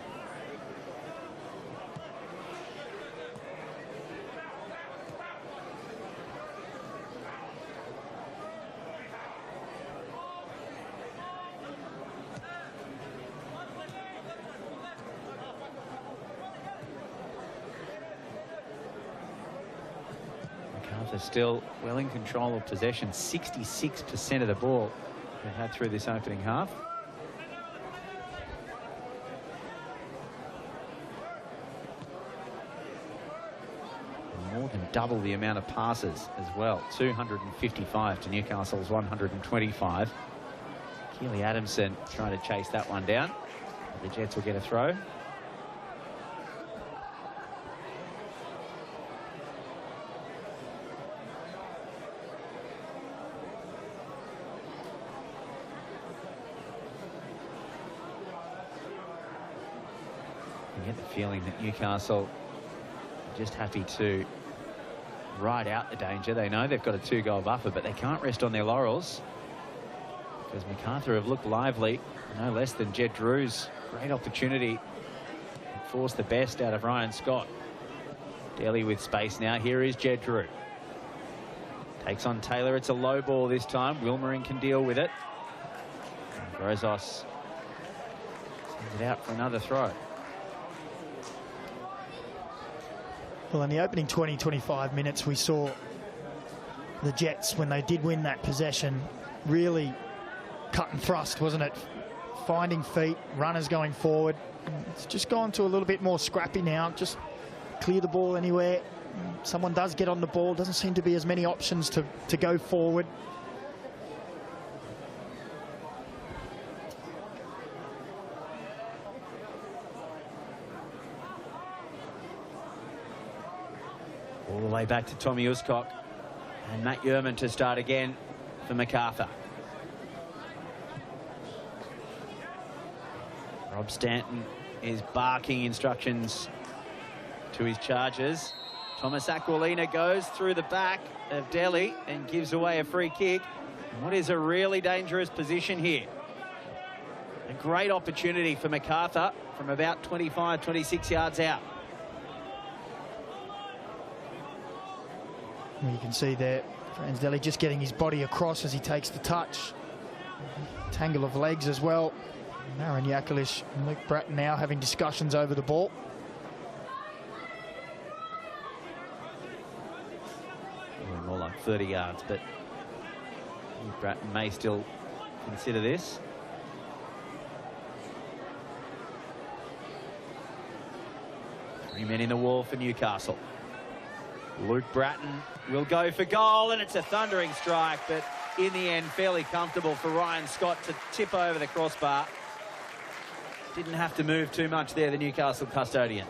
Still well in control of possession. 66% of the ball they've had through this opening half. And more than double the amount of passes as well. 255 to Newcastle's 125. Keely Adamson trying to chase that one down. The Jets will get a throw. You get the feeling that Newcastle are just happy to ride out the danger. They know they've got a 2-goal buffer, but they can't rest on their laurels because Macarthur have looked lively. No less than Jed Drew's great opportunity to force the best out of Ryan Scott. Delhi with space now. Here is Jed Drew. Takes on Taylor. It's a low ball this time. Wilmering can deal with it. And Grozos sends it out for another throw. Well, in the opening 20-25 minutes, we saw the Jets, when they did win that possession, really cut and thrust, wasn't it? Finding feet, runners going forward. It's just gone to a little bit more scrappy now. Just clear the ball anywhere. Someone does get on the ball. Doesn't seem to be as many options to go forward. All the way back to Tommy Uscock and Matt Yerman to start again for Macarthur. Rob Stanton is barking instructions to his charges. Thomas Aquilina goes through the back of Delhi and gives away a free kick. What is a really dangerous position here. A great opportunity for Macarthur from about 25, 26 yards out. Well, you can see there, Franz Delhi just getting his body across as he takes the touch. Tangle of legs as well. Marin Yakalish and Luke Bratton now having discussions over the ball. More like 30 yards, but Luke Bratton may still consider this. Three men in the wall for Newcastle. Luke Bratton will go for goal, and it's a thundering strike, but in the end fairly comfortable for Ryan Scott to tip over the crossbar. Didn't have to move too much there, the Newcastle custodian.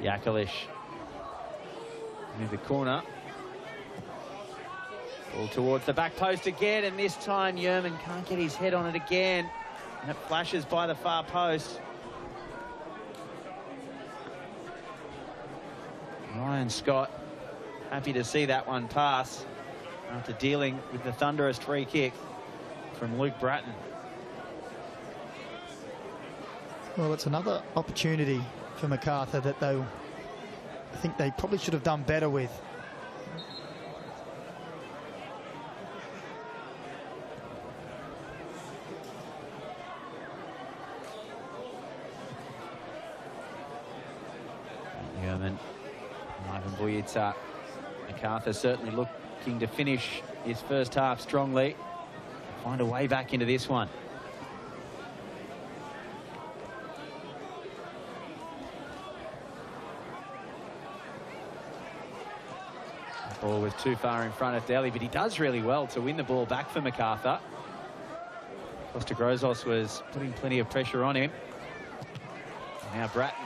Yakalish in the corner. Ball towards the back post again, and this time Yerman can't get his head on it again. And it flashes by the far post. Ryan Scott happy to see that one pass after dealing with the thunderous free kick from Luke Bratton. Well, it's another opportunity for Macarthur that I think they probably should have done better with. Yerman, Ivan Bujica. Macarthur certainly looking to finish his first half strongly. Find a way back into this one. The ball was too far in front of Delhi, but he does really well to win the ball back for Macarthur. Costa Grozos was putting plenty of pressure on him. Now Bratton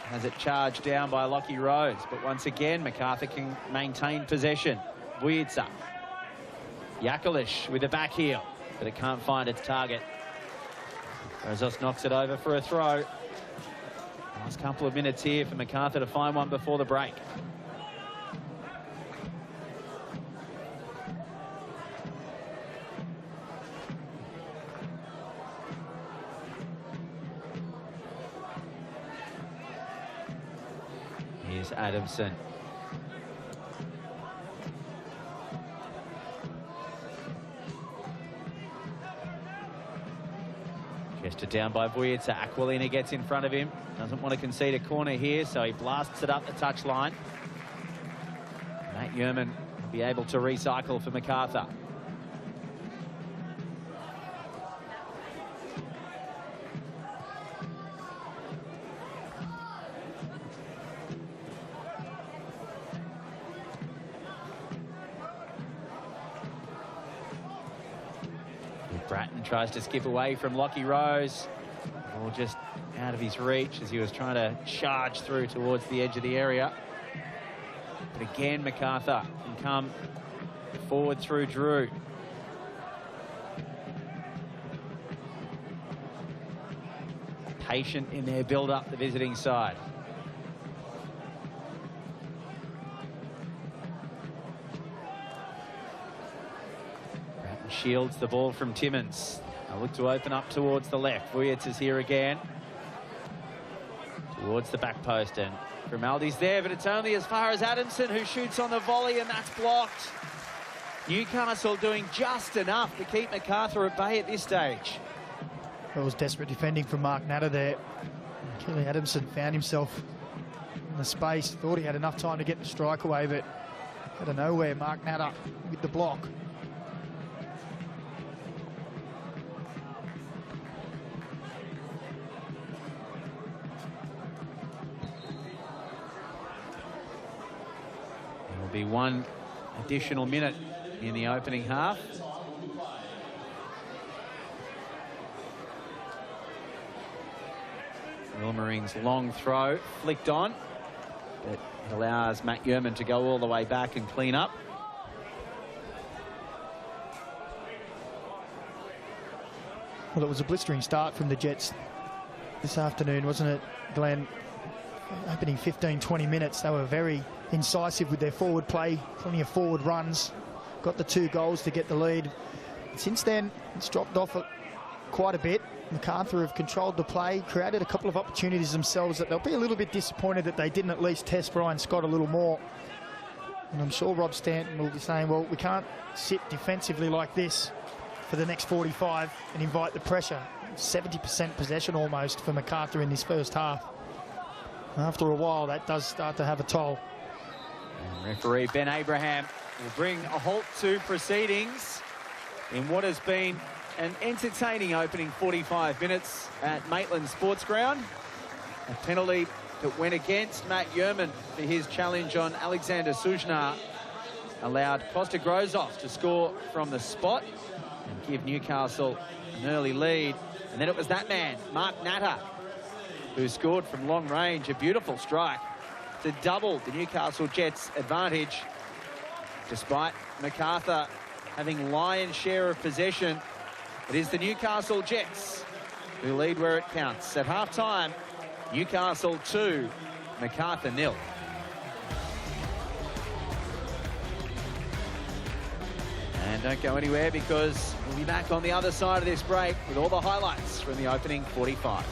has it charged down by Lockie Rhodes, but once again Macarthur can maintain possession. Bujica. Yakalish with the back heel, but it can't find its target. Grozos knocks it over for a throw. Last couple of minutes here for Macarthur to find one before the break. Here's Adamson. Gestured down by Bujica. Aquilina gets in front of him. Doesn't want to concede a corner here, so he blasts it up the touchline. Matt Yerman will be able to recycle for Macarthur. Bratton tries to skip away from Lockie Rose. Ball just out of his reach as he was trying to charge through towards the edge of the area. But again, Macarthur can come forward through Drew. Patient in their build-up, the visiting side. Shields the ball from Timmins. They'll look to open up towards the left. Vujic is here again. Towards the back post, and Grimaldi's there, but it's only as far as Adamson, who shoots on the volley, and that's blocked. Newcastle doing just enough to keep Macarthur at bay at this stage. That was desperate defending from Macarthur there. Kelly Adamson found himself in the space, thought he had enough time to get the strike away, but out of nowhere, Macarthur with the block. There will be one additional minute in the opening half. Wilmering's long throw flicked on, but it allows Matt Yerman to go all the way back and clean up. Well, it was a blistering start from the Jets this afternoon, wasn't it, Glenn? Opening 15-20 minutes, they were very incisive with their forward play, plenty of forward runs, got the 2 goals to get the lead. Since then, it's dropped off quite a bit. Macarthur have controlled the play, created a couple of opportunities themselves that they'll be a little bit disappointed that they didn't at least test Brian Scott a little more. And I'm sure Rob Stanton will be saying, well, we can't sit defensively like this for the next 45 and invite the pressure. 70% possession almost for Macarthur in this first half. After a while, that does start to have a toll. And referee Ben Abraham will bring a halt to proceedings in what has been an entertaining opening 45 minutes at Maitland Sports Ground. A penalty that went against Matt Yerman for his challenge on Alexander Sujnar allowed Costa Grozov to score from the spot and give Newcastle an early lead. And then it was that man, Macarthur, who scored from long range. A beautiful strike to double the Newcastle Jets' advantage. Despite Macarthur having lion's share of possession, it is the Newcastle Jets who lead where it counts. At half-time, Newcastle 2, Macarthur 0. And don't go anywhere, because we'll be back on the other side of this break with all the highlights from the opening 45.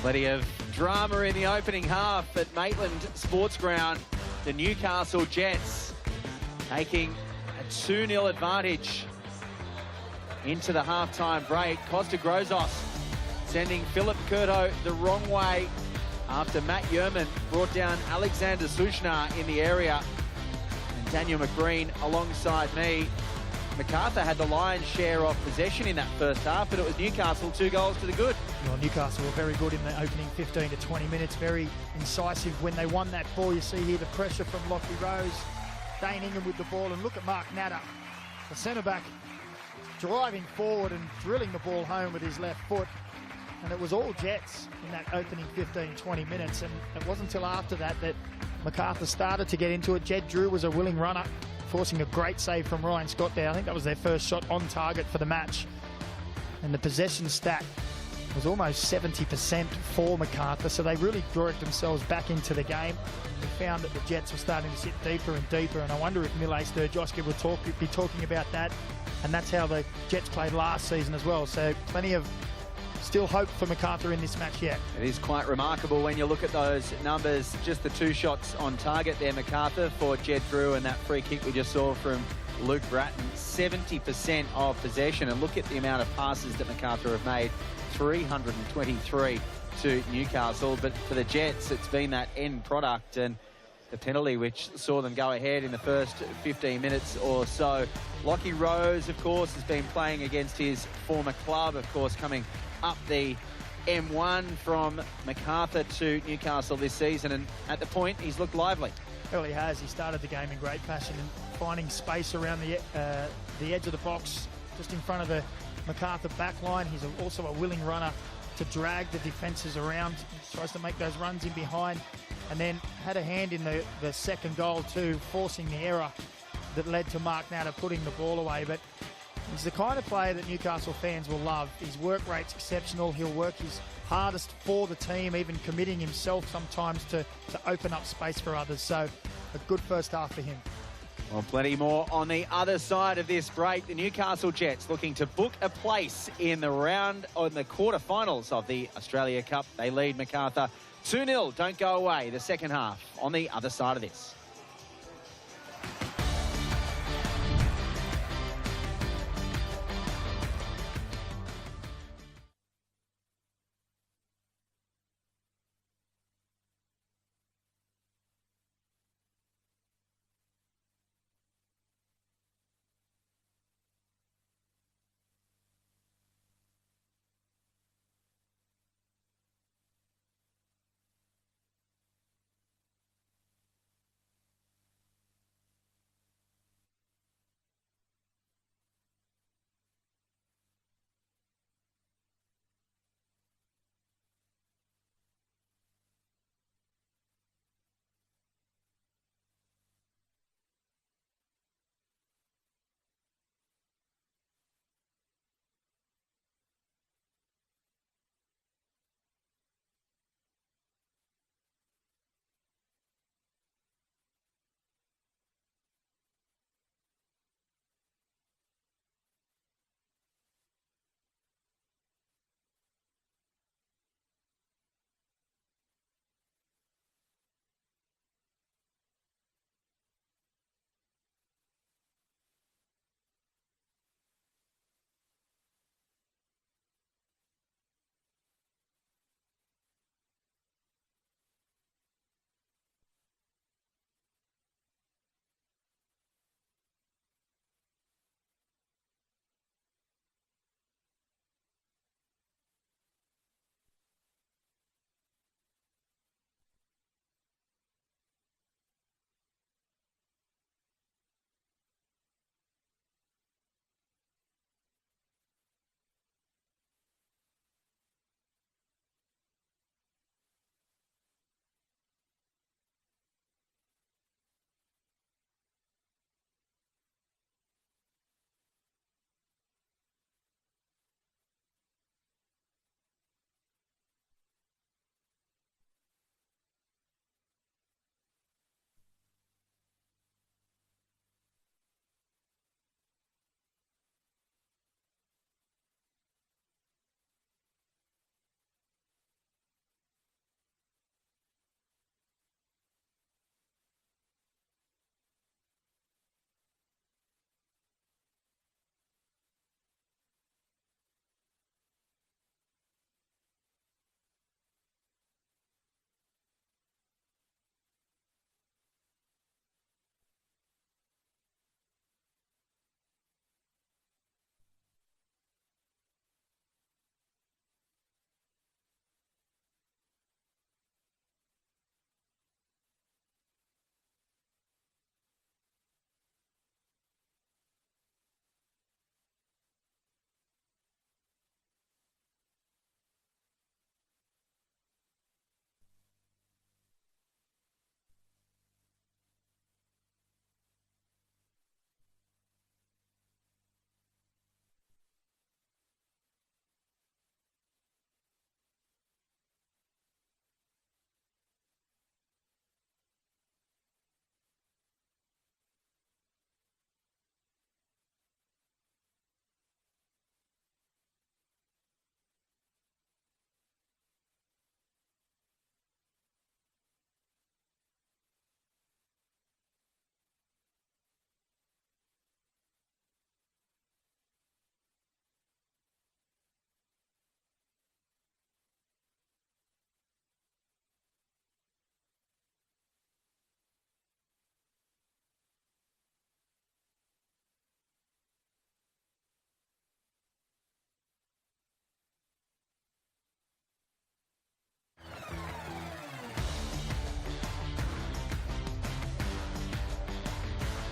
Plenty of drama in the opening half at Maitland Sports Ground. The Newcastle Jets taking a 2-0 advantage into the half-time break. Costa Grozos sending Philip Curto the wrong way after Matt Yerman brought down Alexander Sushna in the area. And Daniel McGreen alongside me. Macarthur had the lion's share of possession in that first half, but it was Newcastle 2 goals to the good. Well, Newcastle were very good in the opening 15 to 20 minutes, very incisive when they won that ball. You see here the pressure from Lockie Rose, Dane Ingham with the ball, and look at Mark Natter, the centre-back, driving forward and drilling the ball home with his left foot. And it was all Jets in that opening 15-20 minutes, and it wasn't until after that that Macarthur started to get into it. Jed Drew was a willing runner, forcing a great save from Ryan Scott there. I think that was their first shot on target for the match. And the possession stat was almost 70% for Macarthur, so they really dragged themselves back into the game. We found that the Jets were starting to sit deeper and deeper, and I wonder if Mile Sturjoski would be talking about that. And that's how the Jets played last season as well. So plenty of still hope for Macarthur in this match yet. It is quite remarkable when you look at those numbers. Just the 2 shots on target there, Macarthur, for Jed Drew, and that free kick we just saw from Luke Bratton. 70% of possession, and look at the amount of passes that Macarthur have made. 323 to Newcastle, but for the Jets it's been that end product, and the penalty which saw them go ahead in the first 15 minutes or so. Lockie Rose, of course, has been playing against his former club, of course, coming up the M1 from Macarthur to Newcastle this season, and at the point he's looked lively. Well, he has. He started the game in great fashion and finding space around the edge of the box, just in front of the Macarthur back line. He's also a willing runner to drag the defences around. He tries to make those runs in behind, and then had a hand in the second goal too, forcing the error that led to Mark Natter putting the ball away. But he's the kind of player that Newcastle fans will love. His work rate's exceptional. He'll work his hardest for the team, even committing himself sometimes to open up space for others. So a good first half for him. Well, plenty more on the other side of this break. The Newcastle Jets looking to book a place in the quarterfinals of the Australia Cup. They lead Macarthur 2-0. Don't go away. The second half on the other side of this.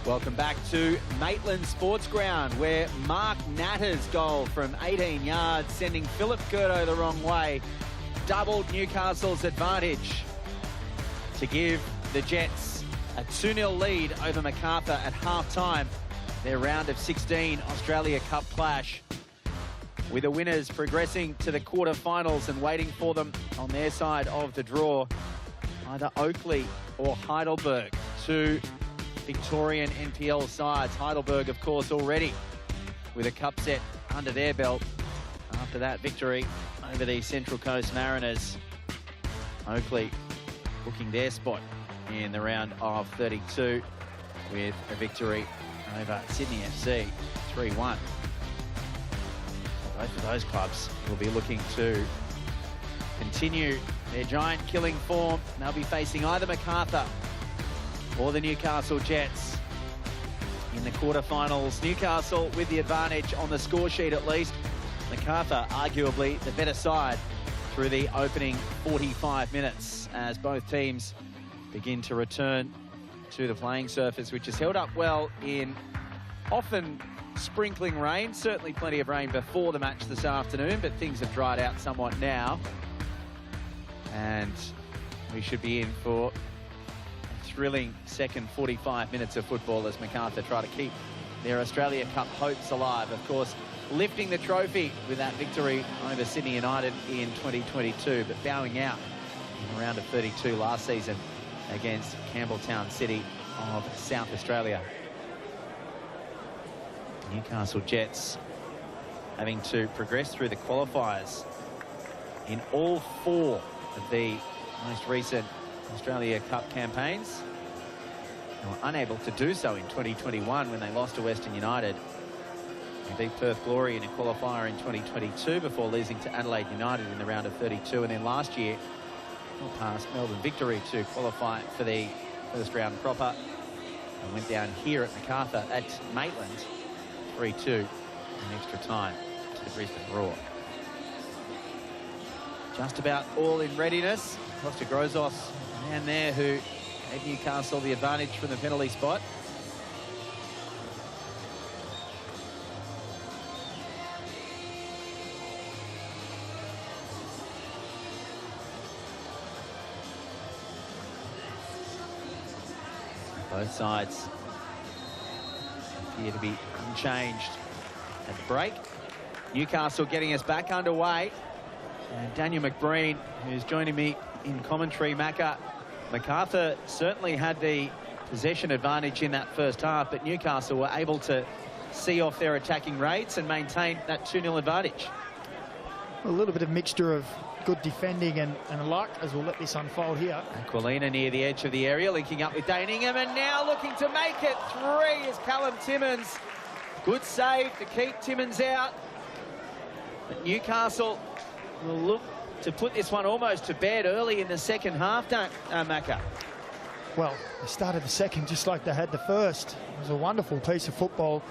Welcome back to Maitland Sports Ground, where Mark Natter's goal from 18 yards, sending Philip Curto the wrong way, doubled Newcastle's advantage to give the Jets a 2-0 lead over Macarthur at half-time. Their round of 16 Australia Cup clash, with the winners progressing to the quarterfinals and waiting for them on their side of the draw. Either Oakley or Heidelberg, two Victorian NPL sides. Heidelberg, of course, already with a cup set under their belt after that victory over the Central Coast Mariners. Oakley booking their spot in the round of 32 with a victory over Sydney FC, 3-1. Both of those clubs will be looking to continue their giant killing form. They'll be facing either Macarthur or the Newcastle Jets in the quarterfinals. Newcastle with the advantage on the score sheet at least. Macarthur arguably the better side through the opening 45 minutes as both teams begin to return to the playing surface, which has held up well in often sprinkling rain. Certainly plenty of rain before the match this afternoon, but things have dried out somewhat now. And we should be in for thrilling second 45 minutes of football as Macarthur try to keep their Australia Cup hopes alive. Of course, lifting the trophy with that victory over Sydney United in 2022, but bowing out in the round of 32 last season against Campbelltown City of South Australia. Newcastle Jets having to progress through the qualifiers in all four of the most recent Australia Cup campaigns. They were unable to do so in 2021 when they lost to Western United. They beat Perth Glory in a qualifier in 2022 before losing to Adelaide United in the round of 32, and then last year got past Melbourne Victory to qualify for the first round proper, and went down here at Macarthur at Maitland 3-2 in extra time to the Brisbane Roar. Just about all in readiness. Costa Grozos, the man there who gave Newcastle the advantage from the penalty spot. Both sides appear to be unchanged at the break. Newcastle getting us back underway. And Daniel McBreen, who's joining me in commentary. Macarthur certainly had the possession advantage in that first half, but Newcastle were able to see off their attacking rates and maintain that 2-0 advantage. A little bit of mixture of good defending and luck as we'll let this unfold here. Aquilina near the edge of the area, linking up with Daningham, and now looking to make it 3 is Callum Timmins. Good save to keep Timmins out. But Newcastle will look to put this one almost to bed early in the second half, don't Macca? Well, they started the second just like they had the first. It was a wonderful piece of football.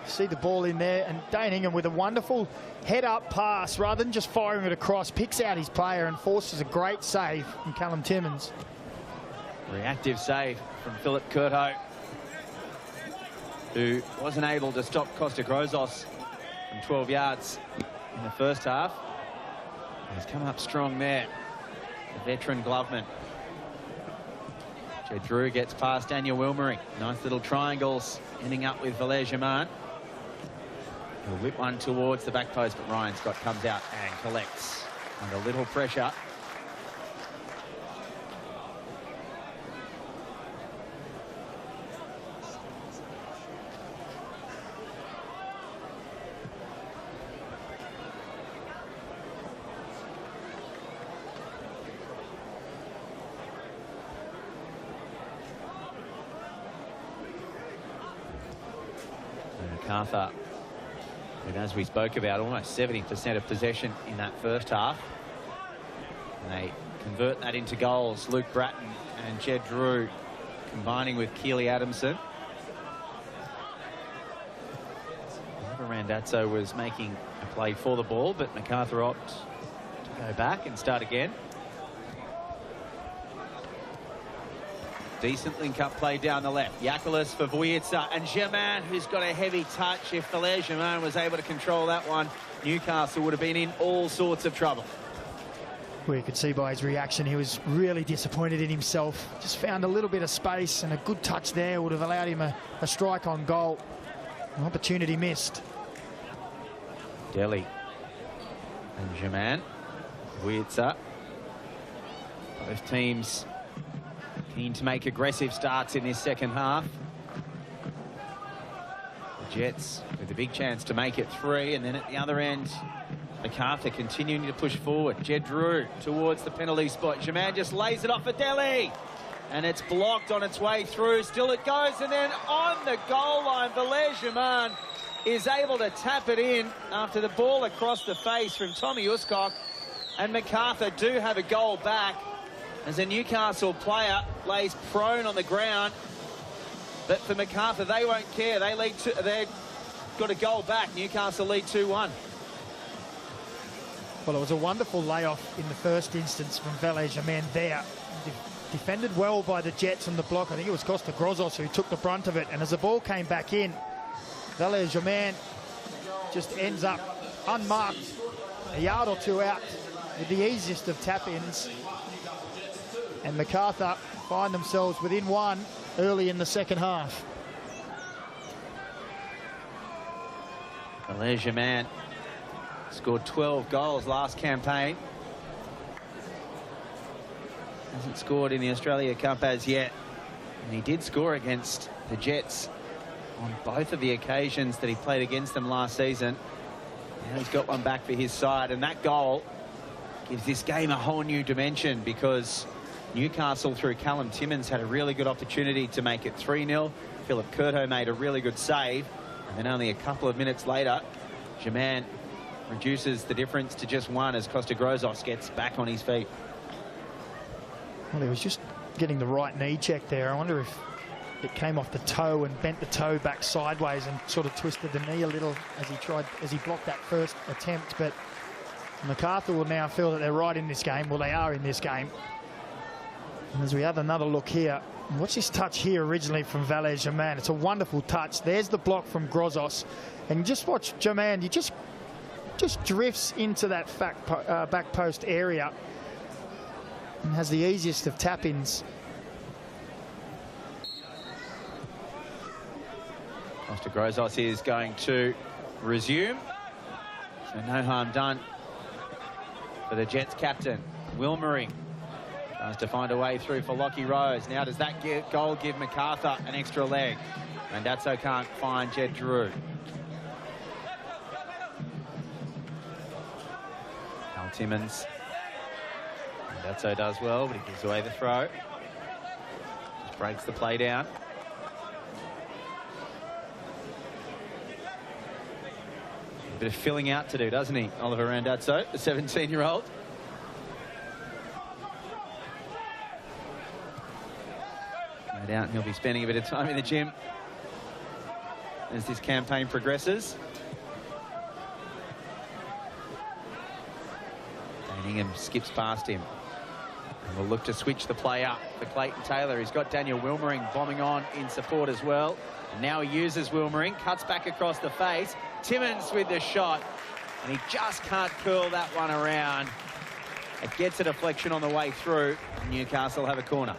See the ball in there, and Daningham with a wonderful head-up pass, rather than just firing it across, picks out his player and forces a great save from Callum Timmins. Reactive save from Philip Curto, who wasn't able to stop Costa Grozos from 12 yards in the first half. He's come up strong there, the veteran gloveman. Jed Drew gets past Daniel Wilmering. Nice little triangles ending up with Valère Germain. He'll whip one towards the back post, but Ryan Scott comes out and collects under little pressure. Macarthur, with, as we spoke about, almost 70% of possession in that first half. And they convert that into goals. Luke Bratton and Jed Drew combining with Keely Adamson. Randazzo was making a play for the ball, but Macarthur opts to go back and start again. Decent link-up play down the left. Yakulis for Vujica, and Germain, who's got a heavy touch. If Valère Germain was able to control that one, Newcastle would have been in all sorts of trouble. Well, you could see by his reaction, he was really disappointed in himself. Just found a little bit of space, and a good touch there would have allowed him a strike on goal. An opportunity missed. Delhi and Germain. Vujica. Both teams keen to make aggressive starts in this second half. The Jets with a big chance to make it 3, and then at the other end, Macarthur continuing to push forward. Jed Drew towards the penalty spot. Germain just lays it off for Delhi, and it's blocked on its way through. Still it goes, and then on the goal line, Valère Germain is able to tap it in after the ball across the face from Tommy Uscock, and Macarthur do have a goal back as a Newcastle player lays prone on the ground. But for Macarthur, they won't care. They've got a goal back. Newcastle lead 2-1. Well, it was a wonderful layoff in the first instance from Valère Germain there. Defended well by the Jets on the block. I think it was Costa Grozos who took the brunt of it. And as the ball came back in, Valère Germain just ends up unmarked, a yard or two out with the easiest of tap-ins. And Macarthur find themselves within 1 early in the second half. Valère Germain scored 12 goals last campaign. Hasn't scored in the Australia Cup as yet. And he did score against the Jets on both of the occasions that he played against them last season. Now he's got one back for his side, and that goal gives this game a whole new dimension, because Newcastle, through Callum Timmins, had a really good opportunity to make it 3-0. Philip Curto made a really good save, and then only a couple of minutes later, Germain reduces the difference to just 1 as Costa Grozos gets back on his feet. Well, he was just getting the right knee check there. I wonder if it came off the toe and bent the toe back sideways and sort of twisted the knee a little as he blocked that first attempt. But Macarthur will now feel that they're right in this game. Well, they are in this game. And as we have another look here, watch this touch here originally from Valère Germain. It's a wonderful touch. There's the block from Grozos, and just watch Germain. He just drifts into that back post area and has the easiest of tap-ins. Costa Grozos is going to resume, so no harm done for the Jets captain. Wilmering tries to find a way through for Lockie Rose. Now does that goal give Macarthur an extra leg? Randazzo can't find Jed Drew. Al Timmins. Randazzo does well, but he gives away the throw. Just breaks the play down. A bit of filling out to do, doesn't he, Oliver Randazzo, the 17-year-old? No doubt he'll be spending a bit of time in the gym as this campaign progresses. Ingham skips past him and will look to switch the play up for Clayton Taylor. He's got Daniel Wilmering bombing on in support as well. And now he uses Wilmering, cuts back across the face. Timmins with the shot, and he just can't curl that one around. It gets a deflection on the way through. Newcastle have a corner.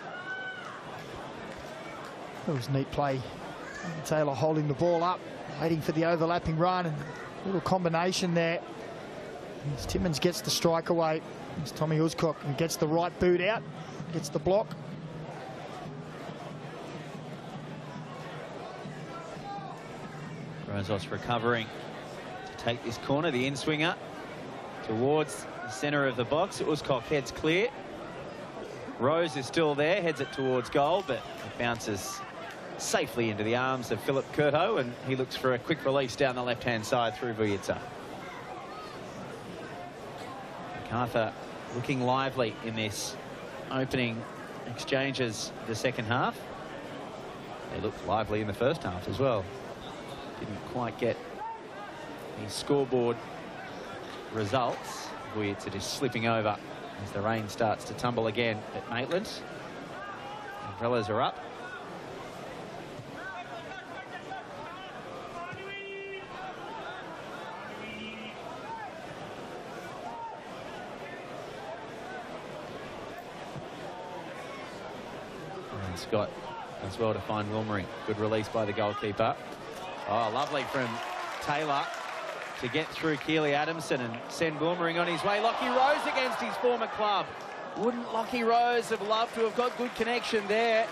That was neat play. Taylor holding the ball up, waiting for the overlapping run, and a little combination there. As Timmins gets the strike away, it's Tommy Uscock, and gets the right boot out, gets the block. Grozos recovering to take this corner. The in-swinger towards the centre of the box. Uscock heads clear. Rose is still there, heads it towards goal, but it bounces safely into the arms of Philip Curto, and he looks for a quick release down the left-hand side through Vujica. Macarthur looking lively in this opening exchanges the second half. They looked lively in the first half as well. Didn't quite get the scoreboard results. Vujica just slipping over as the rain starts to tumble again at Maitland. And Umbrellas are up. And Scott as well to find Wilmering. Good release by the goalkeeper. Oh, lovely from Taylor to get through Keely Adamson and send Wilmering on his way. Lockie Rose against his former club. Wouldn't Lockie Rose have loved to have got good connection there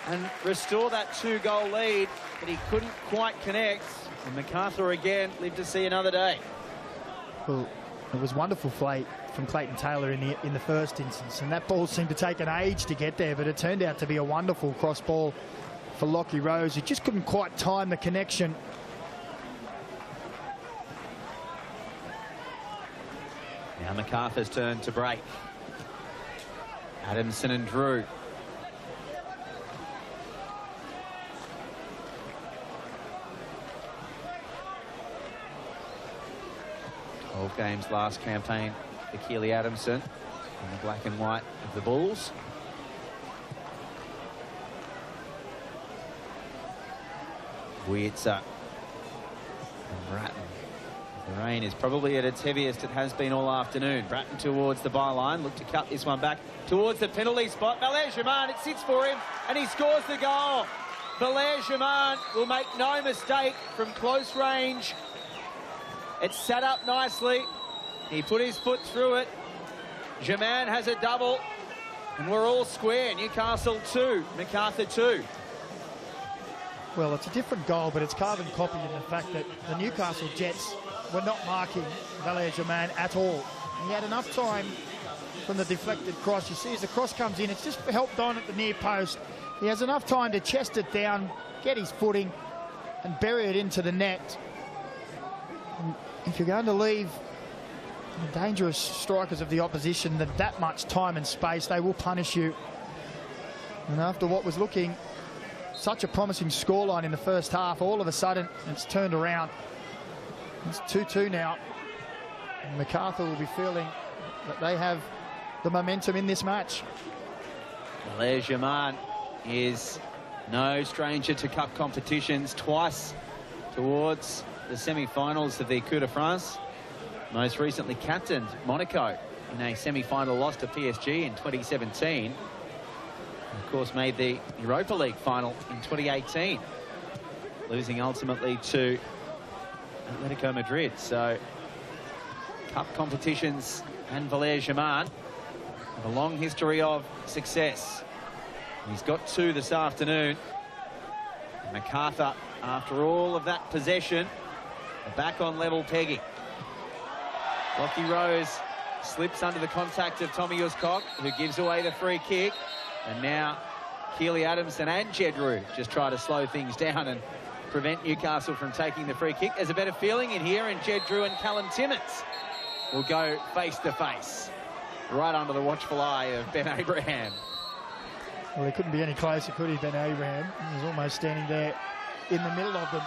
and restore that 2-goal lead, but he couldn't quite connect. And Macarthur again lived to see another day. Well, it was wonderful play from Clayton Taylor in the first instance, and that ball seemed to take an age to get there, but it turned out to be a wonderful cross ball for Lockie Rose. He just couldn't quite time the connection. Now Macarthur's turn to break. Adamson and Drew. All games last campaign for Keely Adamson in the black and white of the Bulls. Wietza and Bratton. The rain is probably at its heaviest it has been all afternoon. Bratton towards the byline, look to cut this one back towards the penalty spot. Valère Germain, it sits for him and he scores the goal. Valère Germain will make no mistake from close range. It's set up nicely. He put his foot through it. Germain has a double and we're all square. Newcastle 2, Macarthur 2. Well, it's a different goal, but it's carbon copy in the fact that the Newcastle Jets were not marking Valère Germain at all. He had enough time from the deflected cross. You see as the cross comes in, it's just helped on at the near post. He has enough time to chest it down, get his footing and bury it into the net. And if you're going to leave the dangerous strikers of the opposition that much time and space, they will punish you. And after what was looking such a promising scoreline in the first half, all of a sudden it's turned around. It's 2-2 now. And Macarthur will be feeling that they have the momentum in this match. Valère Germain is no stranger to cup competitions. Twice towards the semi-finals of the Coupe de France. Most recently captained Monaco in a semi-final loss to PSG in 2017. And of course made the Europa League final in 2018, losing ultimately to Atletico Madrid. So cup competitions and Valère Germain have a long history of success. He's got 2 this afternoon. And Macarthur, after all of that possession, are back on level pegging. Lockie Rose slips under the contact of Tommy Uscock, who gives away the free kick. And now Keely Adamson and Jedru just try to slow things down and prevent Newcastle from taking the free kick. There's a better feeling in here, and Jedru and Callum Timmins will go face to face, right under the watchful eye of Ben Abraham. Well, he couldn't be any closer, could he, Ben Abraham? He was almost standing there in the middle of them.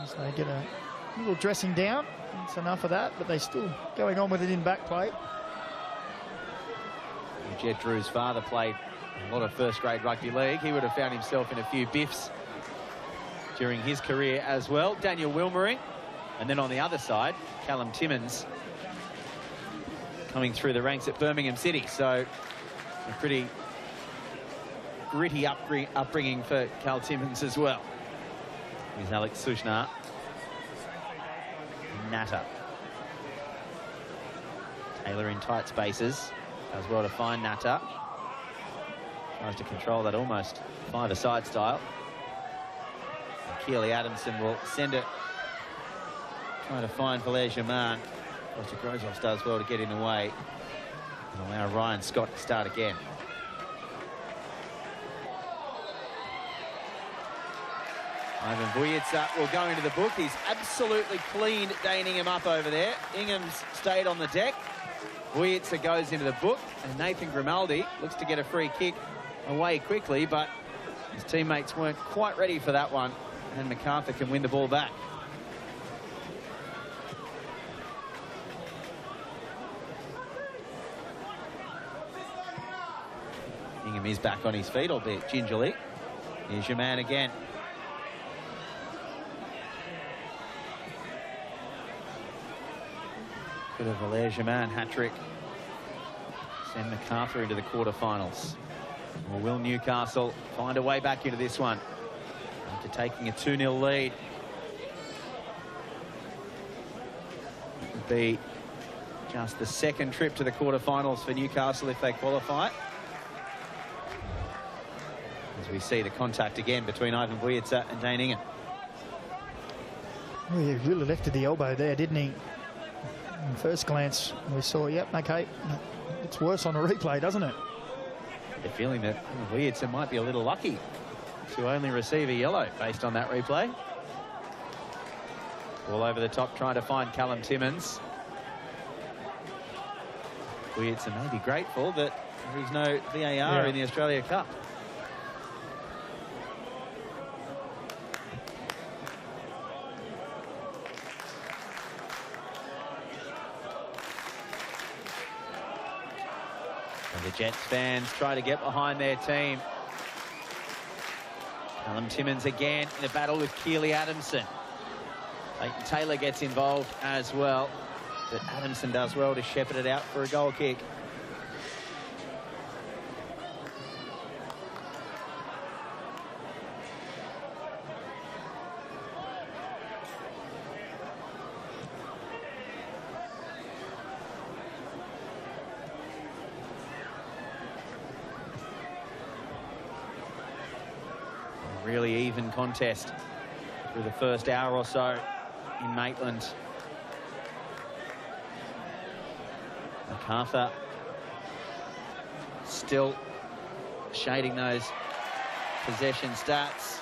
As they get a little dressing down. That's enough of that, but they're still going on with it in back play. Jet Drew's father played a lot of first-grade rugby league. He would have found himself in a few biffs during his career as well. Daniel Wilmering, and then on the other side, Callum Timmins coming through the ranks at Birmingham City. So a pretty gritty upbringing for Cal Timmins as well. Here's Alex Sushnar. Natter. Taylor in tight spaces. Does well to find Natter. Tries to control that almost five-a-side style. And Keely Adamson will send it. Trying to find Valère Germain. Roger Grosov does well to get in the way. And allow Ryan Scott to start again. Ivan Vujica will go into the book. He's absolutely cleaned Daningham up over there. Ingham's stayed on the deck. Vujica goes into the book, and Nathan Grimaldi looks to get a free kick away quickly, but his teammates weren't quite ready for that one, and Macarthur can win the ball back. Manningham is back on his feet, albeit gingerly. Here's your man again. Bit of Valère Germain hat-trick. Send Macarthur into the quarterfinals. Or will Newcastle find a way back into this one after taking a 2-0 lead? It would be just the second trip to the quarterfinals for Newcastle if they qualify. As we see the contact again between Ivan Vujica and Dane Ingham. Well, he really lifted the elbow there, didn't he? On first glance, we saw, yep, okay, it's worse on a replay, doesn't it? The feeling that Vujica might be a little lucky to only receive a yellow based on that replay. All over the top, trying to find Callum Timmins. Vujica may be grateful that there is no VAR in the Australia Cup. And the Jets fans try to get behind their team. Callum Timmins again in a battle with Keely Adamson. Clayton Taylor gets involved as well, but Adamson does well to shepherd it out for a goal kick. Really even contest through the first hour or so in Maitland. Macarthur still shading those possession stats.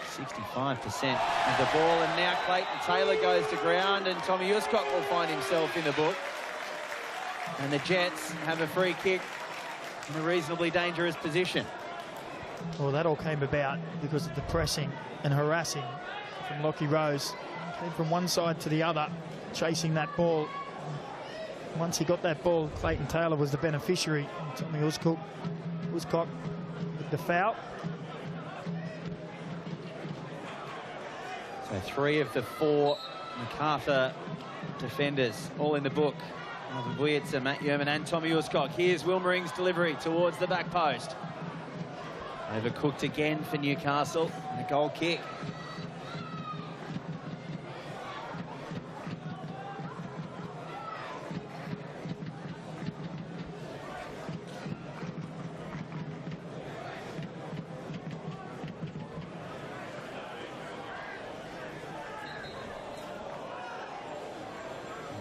65% of the ball, and now Clayton Taylor goes to ground, and Tommy Uscock will find himself in the book. And the Jets have a free kick in a reasonably dangerous position. Well, that all came about because of the pressing and harassing from Lockie Rose. Came from one side to the other, chasing that ball. Once he got that ball, Clayton Taylor was the beneficiary. Tommy Uscock with the foul. So 3 of the 4 Macarthur defenders all in the book. Ivan Vujica, Matt Yerman and Tommy Uscock. Here's Wilmering's delivery towards the back post. Overcooked again for Newcastle, and a goal kick.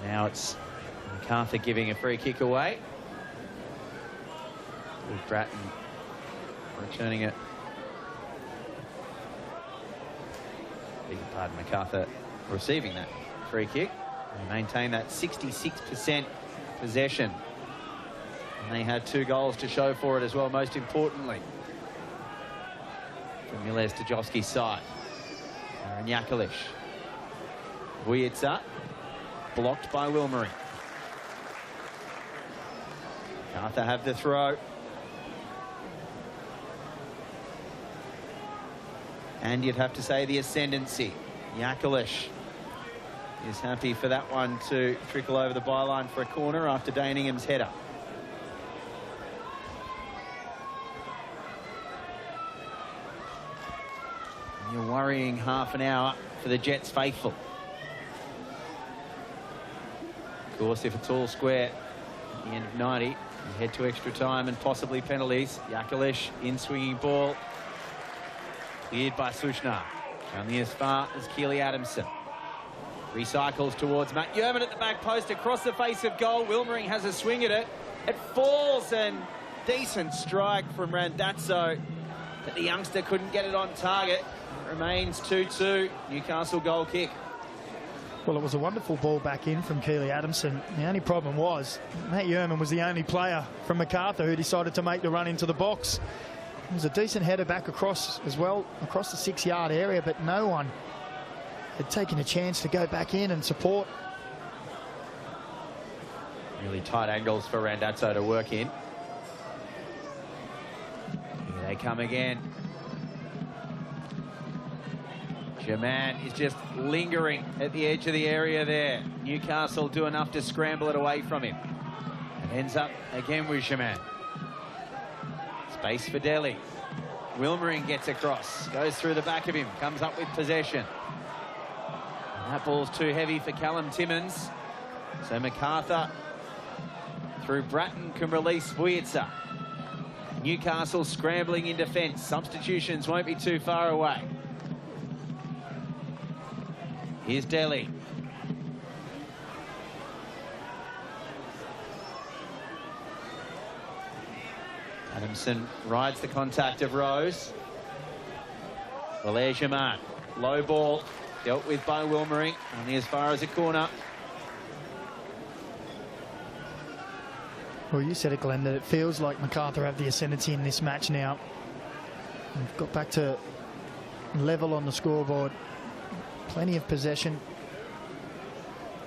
Now it's Macarthur giving a free kick away. With Bratton returning it. Beg your pardon, Macarthur receiving that free kick. They maintain that 66% possession. And they had 2 goals to show for it as well, most importantly. From Miles Stajovski's side. Aaron Jakalic. Vujica blocked by Wilmering. Macarthur have the throw. And you'd have to say the ascendancy. Jakalic is happy for that one to trickle over the byline for a corner after Dane Ingham's header. And you're worrying half an hour for the Jets faithful. Of course, if it's all square at the end of 90, you head to extra time and possibly penalties. Jakalic in swinging ball. Cleared by Sushnar. Only as far as Keely Adamson. Recycles towards Matt Yerman at the back post across the face of goal. Wilmering has a swing at it. It falls, and decent strike from Randazzo. But the youngster couldn't get it on target. It remains 2-2. Newcastle goal kick. Well, it was a wonderful ball back in from Keely Adamson. The only problem was Matt Yerman was the only player from Macarthur who decided to make the run into the box. It was a decent header back across as well, across the 6-yard area, but no one had taken a chance to go back in and support. Really tight angles for Randazzo to work in. They come again. Germain is just lingering at the edge of the area there. Newcastle do enough to scramble it away from him. It ends up again with Germain. Space for Delhi. Wilmering gets across, goes through the back of him, comes up with possession. And that ball's too heavy for Callum Timmins. So Macarthur through Bratton can release Vujica. Newcastle scrambling in defence. Substitutions won't be too far away. Here's Delhi. Adamson rides the contact of Rose. Valère Germain. Low ball. Dealt with by Wilmering. Only as far as a corner. Well, you said it, Glenn, that it feels like Macarthur have the ascendancy in this match now. We've got back to level on the scoreboard. Plenty of possession.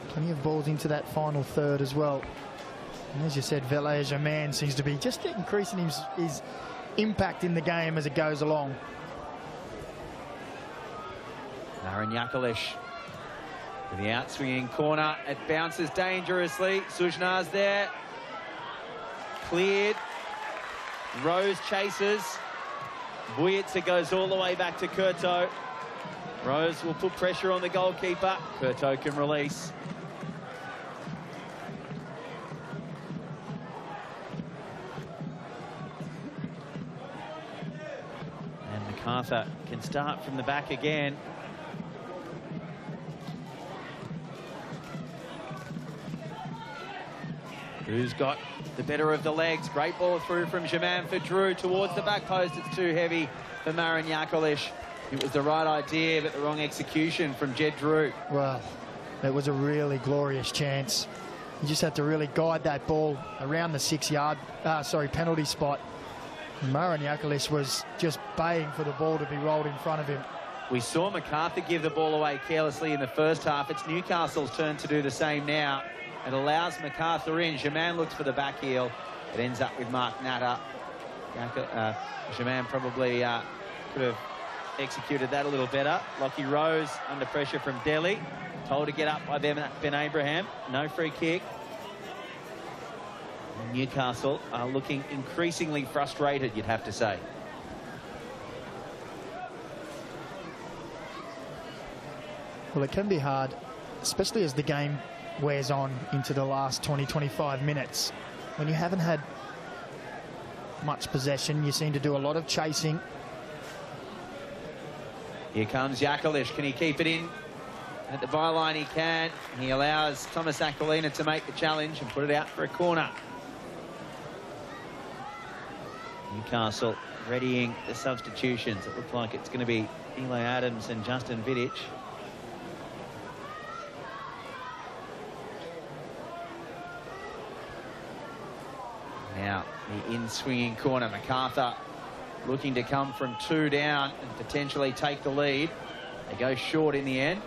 Plenty of balls into that final third as well. And as you said, Valère Germain seems to be just increasing his impact in the game as it goes along. Maranyakulish to the outswinging corner. It bounces dangerously. Sujnar's there. Cleared. Rose chases. Vujica goes all the way back to Curto. Rose will put pressure on the goalkeeper. Curto can release. And Macarthur can start from the back again. Who's got the better of the legs? Great ball through from Germain for Drew towards the back post. It's too heavy for Maranyakulish. It was the right idea, but the wrong execution from Jed Drew. Well, it was a really glorious chance. You just had to really guide that ball around the 6-yard, penalty spot. Maranyakulish was just baying for the ball to be rolled in front of him. We saw Macarthur give the ball away carelessly in the first half. It's Newcastle's turn to do the same now. It allows Macarthur in. Germain looks for the back heel. It ends up with Mark Natter. Germain probably could have executed that a little better. Lockie Rose under pressure from Delhi. Told to get up by Ben Abraham. No free kick. And Newcastle are looking increasingly frustrated, you'd have to say. Well, it can be hard, especially as the game wears on into the last 20-25 minutes. When you haven't had much possession, you seem to do a lot of chasing. Here comes Yakulish. Can he keep it in? At the byline he can. He allows Thomas Aquilina to make the challenge and put it out for a corner. Newcastle readying the substitutions. It looks like it's going to be Eli Adams and Justin Vidic. Now, the in-swinging corner. Macarthur looking to come from 2 down and potentially take the lead. They go short in the end.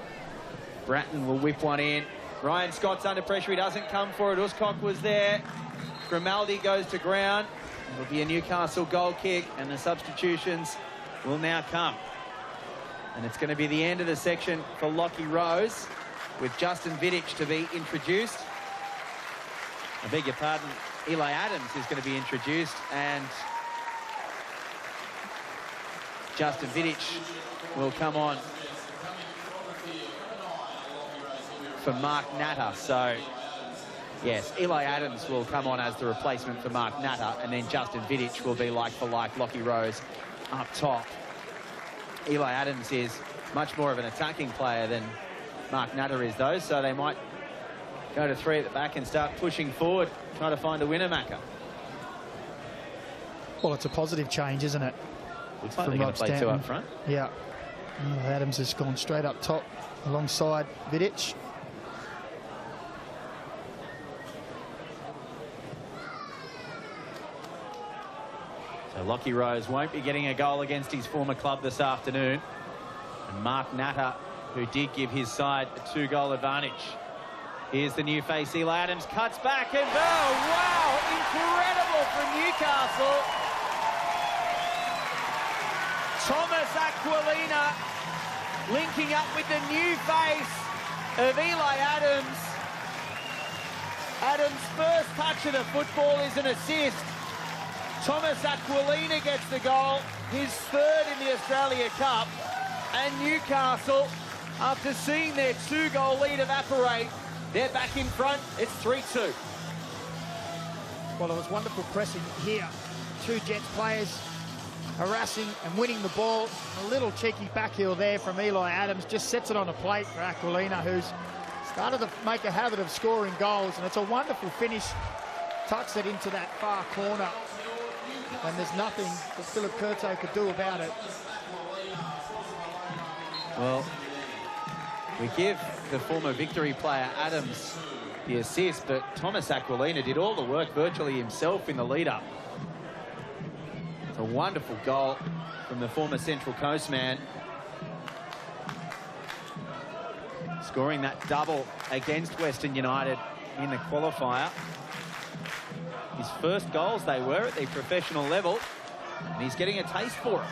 Bratton will whip one in. Ryan Scott's under pressure. He doesn't come for it. Uscock was there. Grimaldi goes to ground. It'll be a Newcastle goal kick, and the substitutions will now come. And it's going to be the end of the section for Lockie Rose, with Justin Vidic to be introduced. I beg your pardon. Eli Adams is going to be introduced, and Justin Vidic will come on for Mark Natter. So, yes, Eli Adams will come on as the replacement for Mark Natter, and then Justin Vidic will be like for like Lockie Rose up top. Eli Adams is much more of an attacking player than Mark Natter is, though, so they might go to 3 at the back and start pushing forward, try to find a winner, Macca. Well, it's a positive change, isn't it? Looks like they're going to play 2 up front. Yeah. Adams has gone straight up top alongside Vidic. So Lockie Rose won't be getting a goal against his former club this afternoon. And Mark Natter, who did give his side a 2-goal advantage. Here's the new face, Eli Adams, cuts back and wow, incredible from Newcastle. Aquilina linking up with the new face of Eli Adams. Adams' first touch of the football is an assist. Thomas Aquilina gets the goal, his third in the Australia Cup. And Newcastle, after seeing their 2-goal lead evaporate, they're back in front. It's 3-2. Well, it was wonderful pressing here. 2 Jets players harassing and winning the ball. A little cheeky backheel there from Eli Adams. Just sets it on a plate for Aquilina, who's started to make a habit of scoring goals. And it's a wonderful finish. Tucks it into that far corner. And there's nothing that Philip Curto could do about it. Well, we give the former Victory player Adams the assist, but Thomas Aquilina did all the work virtually himself in the lead-up. It's a wonderful goal from the former Central Coast man. Scoring that double against Western United in the qualifier. His first goals, they were at the professional level, and he's getting a taste for it.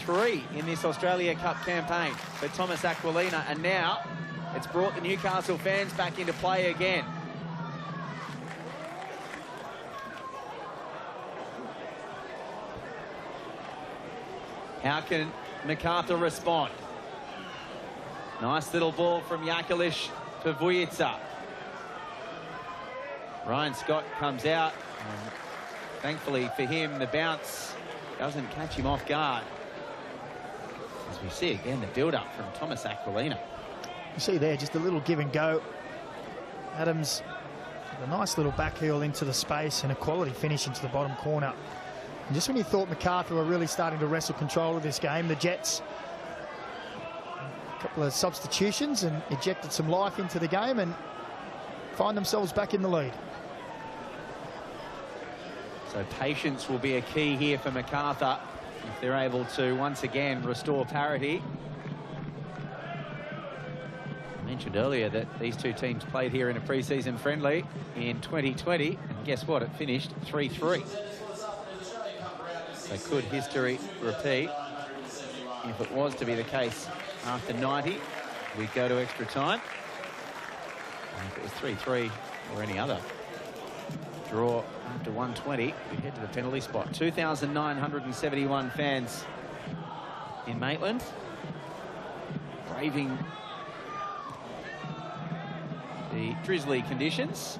3 in this Australia Cup campaign for Thomas Aquilina, and now it's brought the Newcastle fans back into play again. How can Macarthur respond? Nice little ball from Jakalic to Vujica. Ryan Scott comes out, and thankfully for him, the bounce doesn't catch him off guard. As we see again, the build-up from Thomas Aquilina. You see there, just a little give and go. Adams, a nice little backheel into the space and a quality finish into the bottom corner. And just when you thought Macarthur were really starting to wrestle control of this game, the Jets, a couple of substitutions and ejected some life into the game and find themselves back in the lead. So patience will be a key here for Macarthur if they're able to once again restore parity. I mentioned earlier that these 2 teams played here in a pre-season friendly in 2020, and guess what? It finished 3-3. So could history repeat? If it was to be the case after 90, we'd go to extra time. And if it was 3-3 or any other draw after 120, we head to the penalty spot. 2,971 fans in Maitland, braving the drizzly conditions.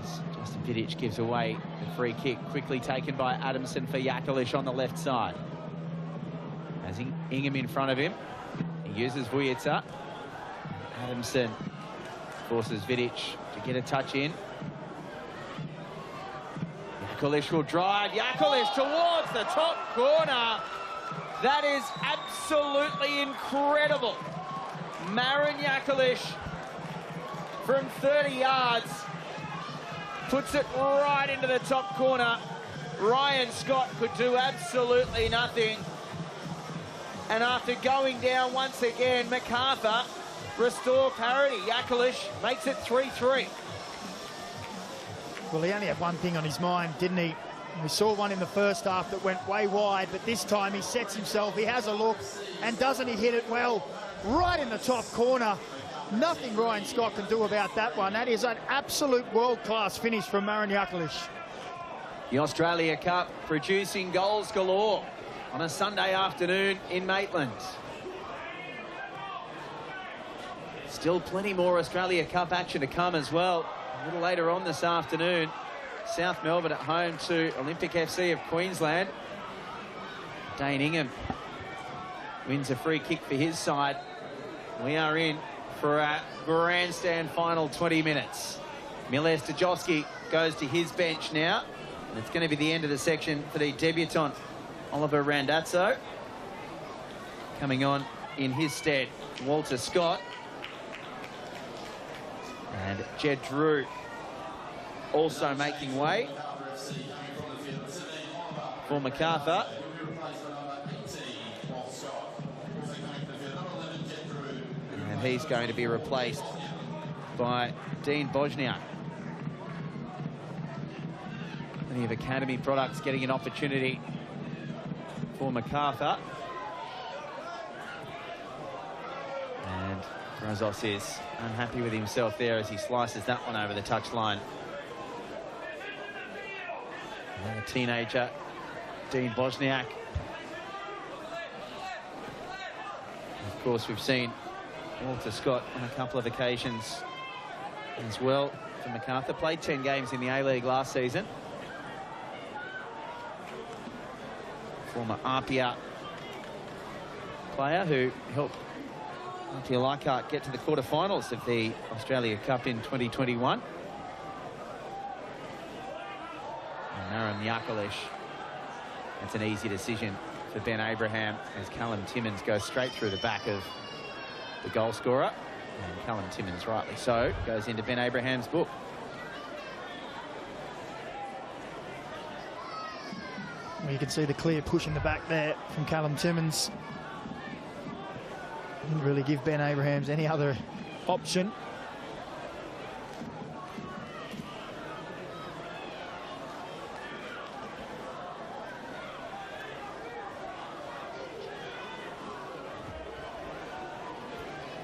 As Justin Vidic gives away the free kick, quickly taken by Adamson for Jakalic on the left side. Has Ingham in front of him. He uses Vujica. Adamson forces Vidic to get a touch in. Jakalic will drive. Jakalic towards the top corner. That is absolutely incredible. Marin Jakalic from 30 yards puts it right into the top corner. Ryan Scott could do absolutely nothing. And after going down once again, Macarthur restore parity. Jakalic makes it 3-3. Well, he only had one thing on his mind, didn't he? We saw one in the first half that went way wide, but this time he sets himself, he has a look, and doesn't he hit it well? Right in the top corner. Nothing Ryan Scott can do about that one. That is an absolute world-class finish from Marin Jakalic. The Australia Cup producing goals galore on a Sunday afternoon in Maitland. Still plenty more Australia Cup action to come as well. A little later on this afternoon, South Melbourne at home to Olympic FC of Queensland. Dane Ingham wins a free kick for his side. We are in for a grandstand final 20 minutes. Miles Stajowski goes to his bench now, and it's going to be the end of the section for the debutant Oliver Randazzo. Coming on in his stead, Walter Scott. And Jed Drew also making way for Macarthur. And he's going to be replaced by Dean Bojniak. Plenty of academy products getting an opportunity for Macarthur. And Brazos is unhappy with himself there as he slices that one over the touchline. And the teenager, Dean Bosniak. Of course, we've seen Walter Scott on a couple of occasions as well for Macarthur. Played 10 games in the A-League last season. Former Apia player who helped Apia Leichhardt get to the quarterfinals of the Australia Cup in 2021. And Marin Yakalish, that's an easy decision for Ben Abraham as Callum Timmins goes straight through the back of the goal scorer. And Callum Timmins, rightly so, goes into Ben Abraham's book. Well, you can see the clear push in the back there from Callum Timmins. Didn't really give Ben Abrahams any other option.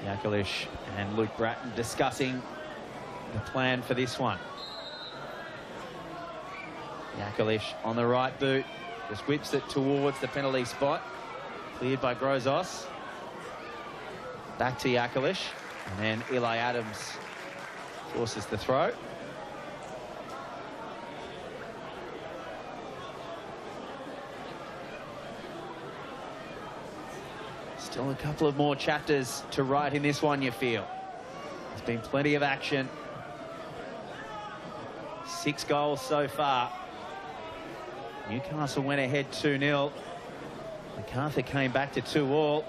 Yakalish and Luke Bratton discussing the plan for this one. Yakalish on the right boot, just whips it towards the penalty spot. Cleared by Grozos. Back to Yakalish, and then Eli Adams forces the throw. Still a couple of more chapters to write in this one, you feel. There's been plenty of action. 6 goals so far. Newcastle went ahead 2-0. Macarthur came back to 2-2.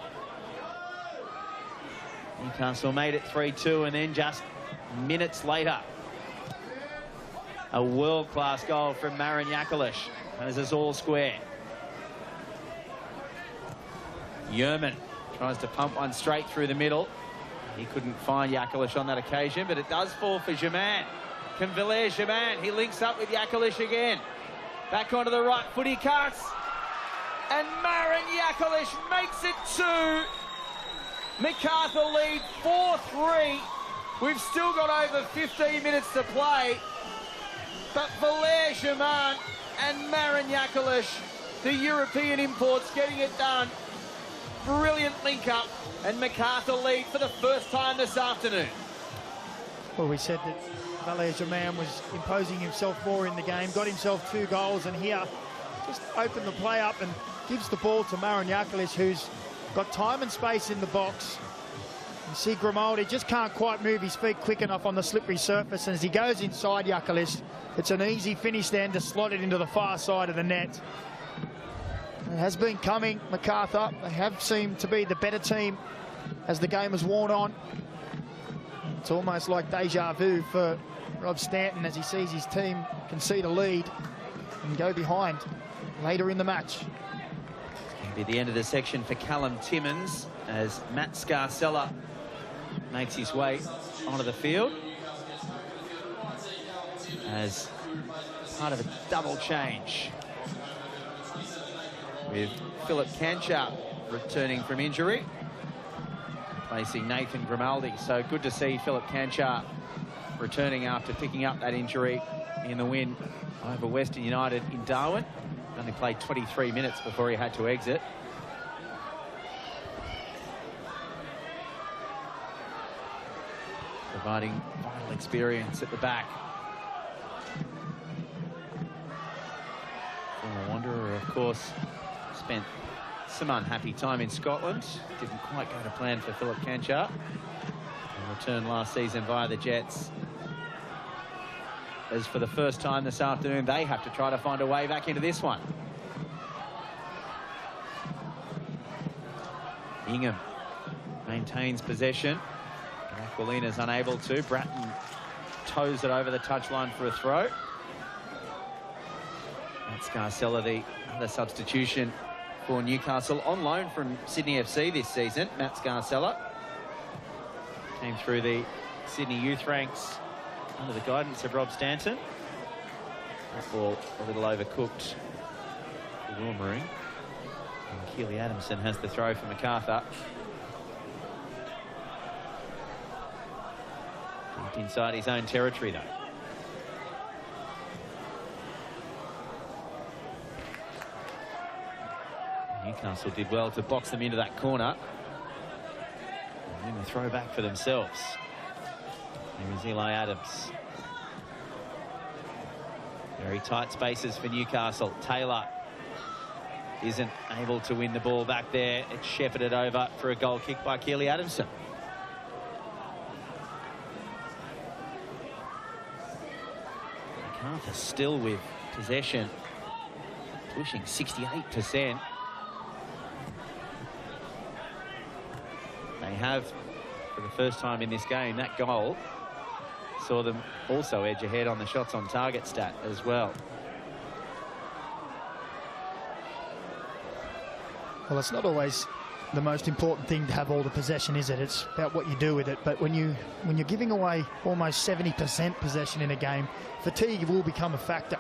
Newcastle made it 3-2, and then just minutes later, a world-class goal from Marin Yakalish. As it's all square. Yerman tries to pump one straight through the middle. He couldn't find Yakalish on that occasion, but it does fall for Germain. Convillere Germain, he links up with Yakalish again. Back onto the right foot he cuts. And Marin Yakalish makes it 2. Macarthur lead 4-3. We've still got over 15 minutes to play. But Valère Germain and Marin Yakalish, the European imports, getting it done. Brilliant link-up, and Macarthur lead for the first time this afternoon. Well, we said that Valère Germain was imposing himself more in the game, got himself 2 goals, and here just opened the play up and gives the ball to Marin Yakalish, who's got time and space in the box. You see Grimaldi just can't quite move his feet quick enough on the slippery surface, and as he goes inside Yakalish, it's an easy finish then to slot it into the far side of the net. It has been coming, Macarthur. They have seemed to be the better team as the game has worn on. It's almost like deja vu for Rob Stanton as he sees his team concede a lead and go behind later in the match. Be the end of the section for Callum Timmins as Matt Scarcella makes his way onto the field as part of a double change, with Philip Canchar returning from injury, replacing Nathan Grimaldi. So good to see Philip Canchar returning after picking up that injury in the win over Western United in Darwin. Only played 23 minutes before he had to exit. Providing vital experience at the back. Former Wanderer, of course, spent some unhappy time in Scotland. Didn't quite go to plan for Philip Canchar. And returned last season via the Jets. As for the first time this afternoon, they have to try to find a way back into this one. Ingham maintains possession. Aquilina's unable to. Bratton toes it over the touchline for a throw. Matt Scarcella, the other substitution for Newcastle, on loan from Sydney FC this season. Matt Scarcella came through the Sydney youth ranks under the guidance of Rob Stanton. That ball a little overcooked for Will Marine. And Keely Adamson has the throw for Macarthur. Deep inside his own territory, though. Newcastle did well to box them into that corner. And then the throw back for themselves. There is Eli Adams. Very tight spaces for Newcastle. Taylor isn't able to win the ball back there. It's shepherded over for a goal kick by Keely Adamson. Macarthur still with possession, pushing 68%. They have, for the first time in this game, that goal saw them also edge ahead on the shots on target stat as well. Well, it's not always the most important thing to have all the possession, is it? It's about what you do with it. But when you're giving away almost 70% possession in a game, fatigue will become a factor.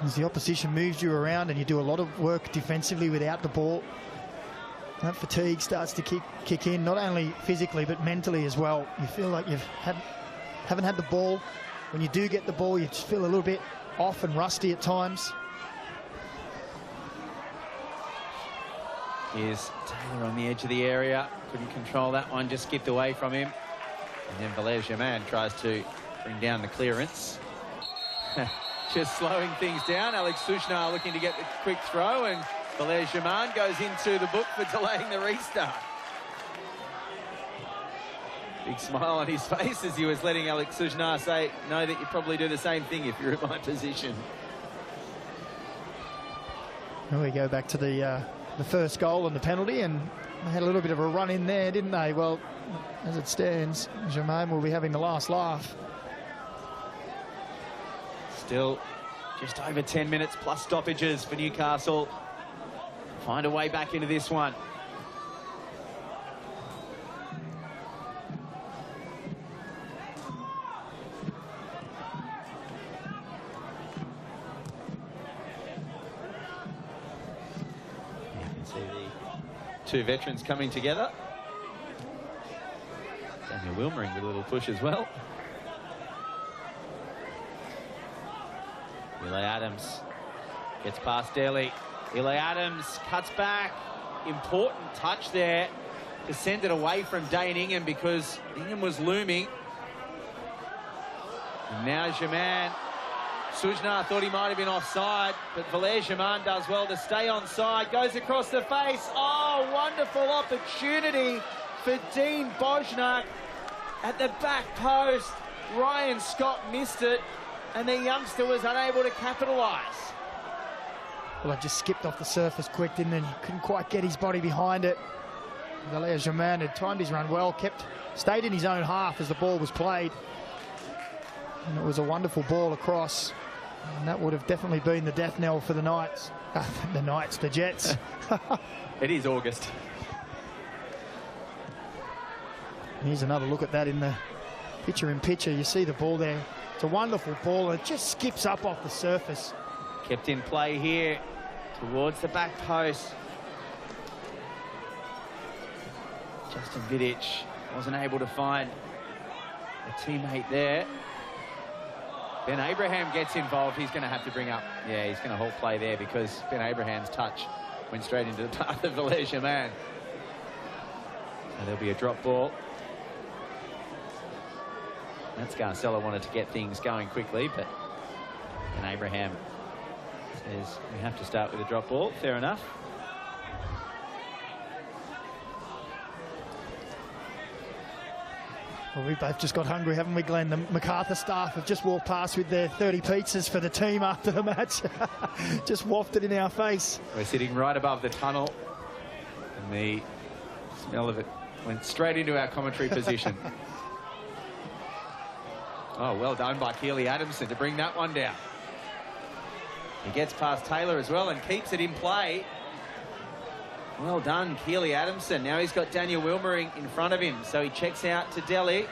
As the opposition moves you around and you do a lot of work defensively without the ball, that fatigue starts to kick in, not only physically but mentally as well. You feel like you haven't had the ball. When you do get the ball, you just feel a little bit off and rusty at times. Here's Taylor on the edge of the area. Couldn't control that one, just skipped away from him. And then Valère Germain tries to bring down the clearance. Just slowing things down. Alex Sujnar looking to get the quick throw, and Valère Germain goes into the book for delaying the restart. Big smile on his face as he was letting Alex Sujnar say, know that you probably do the same thing if you're in my position. Here we go back to the first goal and the penalty, and they had a little bit of a run in there, didn't they? Well, as it stands, Germain will be having the last laugh. Still just over 10 minutes plus stoppages for Newcastle. Find a way back into this one. You can see the two veterans coming together. Daniel Wilmering with a little push as well. Eli Adams gets past Daly. Eli Adams cuts back. Important touch there to send it away from Dane Ingham because Ingham was looming. And now Germain. Sujnar thought he might have been offside, but Valère Germain does well to stay onside. Goes across the face. Oh, wonderful opportunity for Dean Bojnak at the back post. Ryan Scott missed it, and the youngster was unable to capitalise. Well, it just skipped off the surface quick, didn't it? He couldn't quite get his body behind it. Valère Germain had timed his run well, stayed in his own half as the ball was played. And it was a wonderful ball across. And that would have definitely been the death knell for the Knights. The Jets. It is August. Here's another look at that in the picture-in-picture. You see the ball there. It's a wonderful ball, and it just skips up off the surface. Kept in play here towards the back post. Justin Vidic wasn't able to find a teammate there. Ben Abraham gets involved. He's going to have to bring up, yeah, he's going to halt play there because Ben Abraham's touch went straight into the path of Valère Germain. So there'll be a drop ball. That's Garcella wanted to get things going quickly, but Ben Abraham says we have to start with a drop ball. Fair enough. Well, we both just got hungry, haven't we, Glenn? The Macarthur staff have just walked past with their 30 pizzas for the team after the match. Just wafted in our face. We're sitting right above the tunnel, and the smell of it went straight into our commentary position. Oh, well done by Keely Adamson to bring that one down. He gets past Taylor as well and keeps it in play. Well done, Keely Adamson. Now he's got Daniel Wilmering in front of him, so he checks out to Delhi.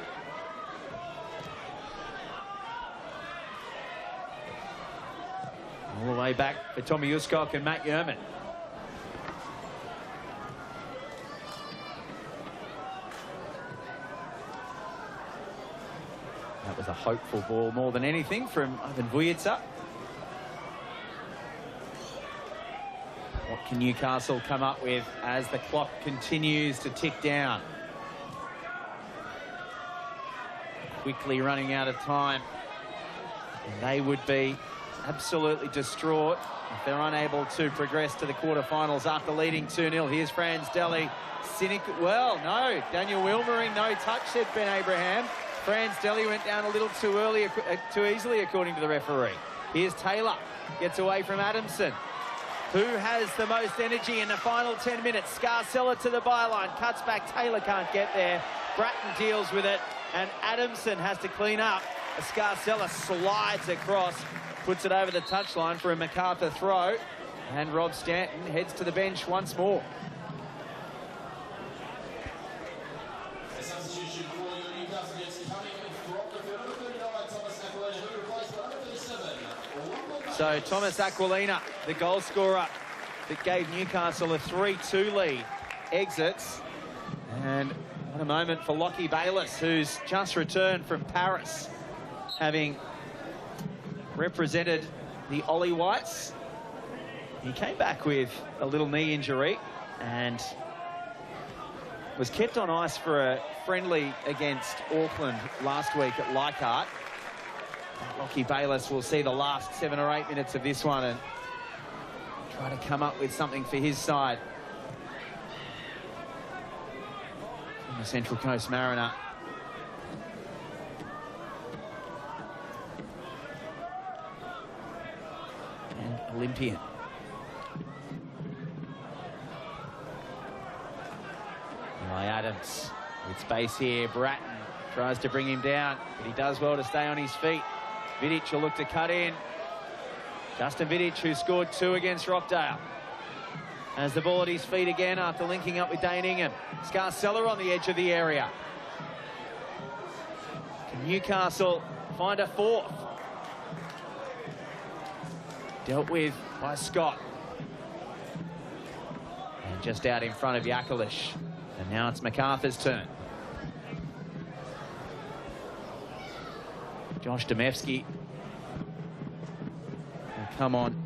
All the way back for Tommy Uskok and Matt Yerman. That was a hopeful ball more than anything from Ivan Vujica. What can Newcastle come up with as the clock continues to tick down? Quickly running out of time. And they would be absolutely distraught if they're unable to progress to the quarterfinals after leading 2-0. Here's Franz Deli. Cynical. Well, no. Daniel Wilmering, no touch, said Ben Abraham. Franz Deli went down a little too early, too easily, according to the referee. Here's Taylor. Gets away from Adamson. Who has the most energy in the final 10 minutes? Scarcella to the byline. Cuts back. Taylor can't get there. Bratton deals with it. And Adamson has to clean up. Scarcella slides across. Puts it over the touchline for a Macarthur throw. And Rob Stanton heads to the bench once more. So Thomas Aquilina, the goal scorer that gave Newcastle a 3-2 lead, exits. And what a moment for Lockie Bayliss, who's just returned from Paris, having represented the Ollie Whites. He came back with a little knee injury and was kept on ice for a friendly against Auckland last week at Leichhardt. Lockie Bayliss will see the last 7 or 8 minutes of this one and try to come up with something for his side. From the Central Coast Mariner. And Olympian. Eli Adams with space here. Bratton tries to bring him down, but he does well to stay on his feet. Vidic will look to cut in. Justin Vidic, who scored 2 against Rockdale, has the ball at his feet again after linking up with Dane Ingham. Scarcella on the edge of the area. Can Newcastle find a fourth? Dealt with by Scott. And just out in front of Yakalish. And now it's Macarthur's turn. Josh Demevsky will come on.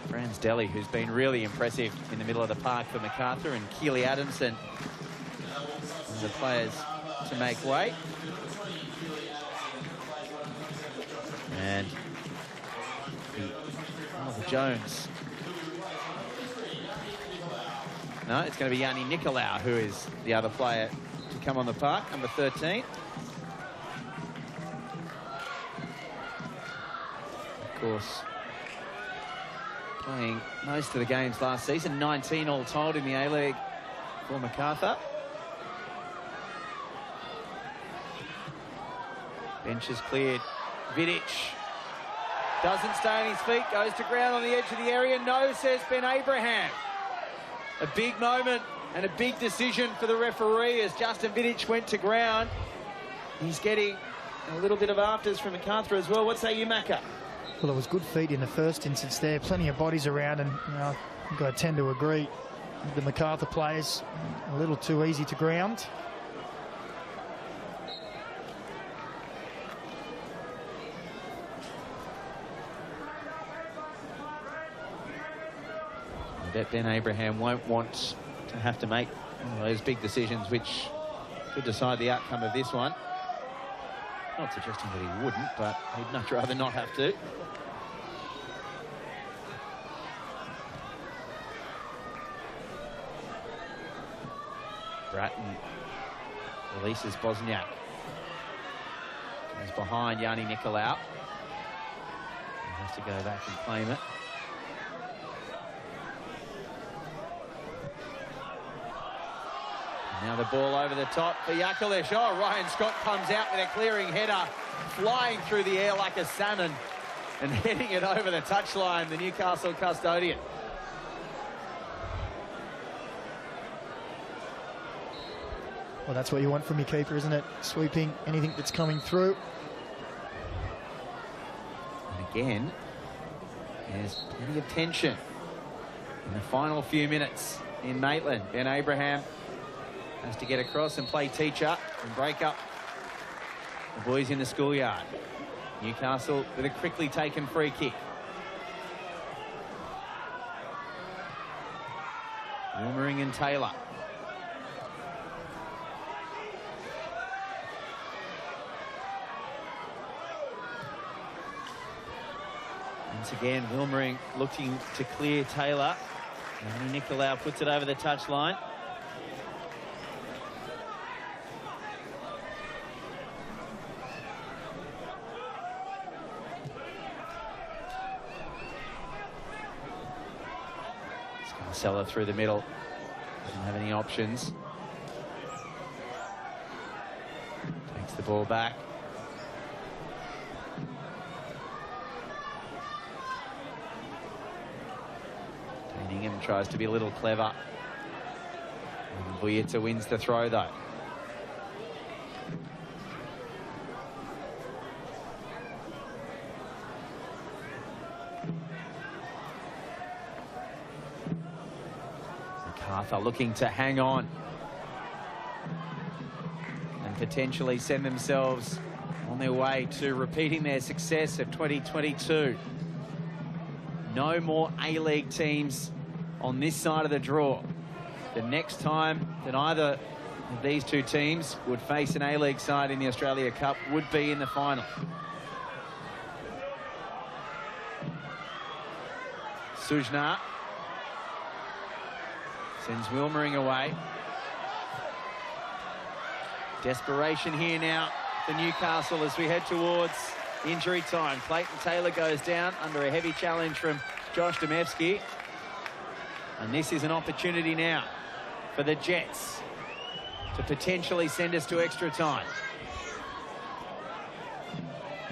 Franz Deli, who's been really impressive in the middle of the park for Macarthur, and Keely Adamson, the players to make way. And Oliver Jones. No, it's going to be Yanni Nicolau, who is the other player to come on the park, number 13. Of course, playing most of the games last season, 19 all told in the A-League for Macarthur. Bench is cleared. Vidic doesn't stay on his feet, goes to ground on the edge of the area. No, says Ben Abraham. A big moment and a big decision for the referee as Justin Vidic went to ground. He's getting a little bit of afters from Macarthur as well. What say you, Macca? Well, it was good feet in the first instance there. Plenty of bodies around, and I think I tend to agree with the Macarthur players. A little too easy to ground. I bet Ben Abraham won't want to have to make one of those big decisions which could decide the outcome of this one. Not suggesting that he wouldn't, but he'd much rather not have to. Bratton releases Bosniak. Goes behind Yanni Nicolau. He has to go back and claim it. Now the ball over the top for Yakalish. Oh, Ryan Scott comes out with a clearing header, flying through the air like a salmon and heading it over the touchline, the Newcastle custodian. Well, that's what you want from your keeper, isn't it? Sweeping anything that's coming through. And again, there's plenty of tension in the final few minutes in Maitland. Ben Abraham has to get across and play teacher and break up the boys in the schoolyard. Newcastle with a quickly taken free kick. Wilmering and Taylor. Once again, Wilmering looking to clear Taylor. And Nicolau puts it over the touchline. Seller through the middle. Doesn't have any options. Takes the ball back. Ingham tries to be a little clever. And Vujicic wins the throw though. Macarthur looking to hang on and potentially send themselves on their way to repeating their success of 2022. No more A-League teams on this side of the draw. The next time that either of these two teams would face an A-League side in the Australia Cup would be in the final. Sujnar sends Wilmering away. Desperation here now for Newcastle as we head towards injury time. Clayton Taylor goes down under a heavy challenge from Josh Demevsky. And this is an opportunity now for the Jets to potentially send us to extra time.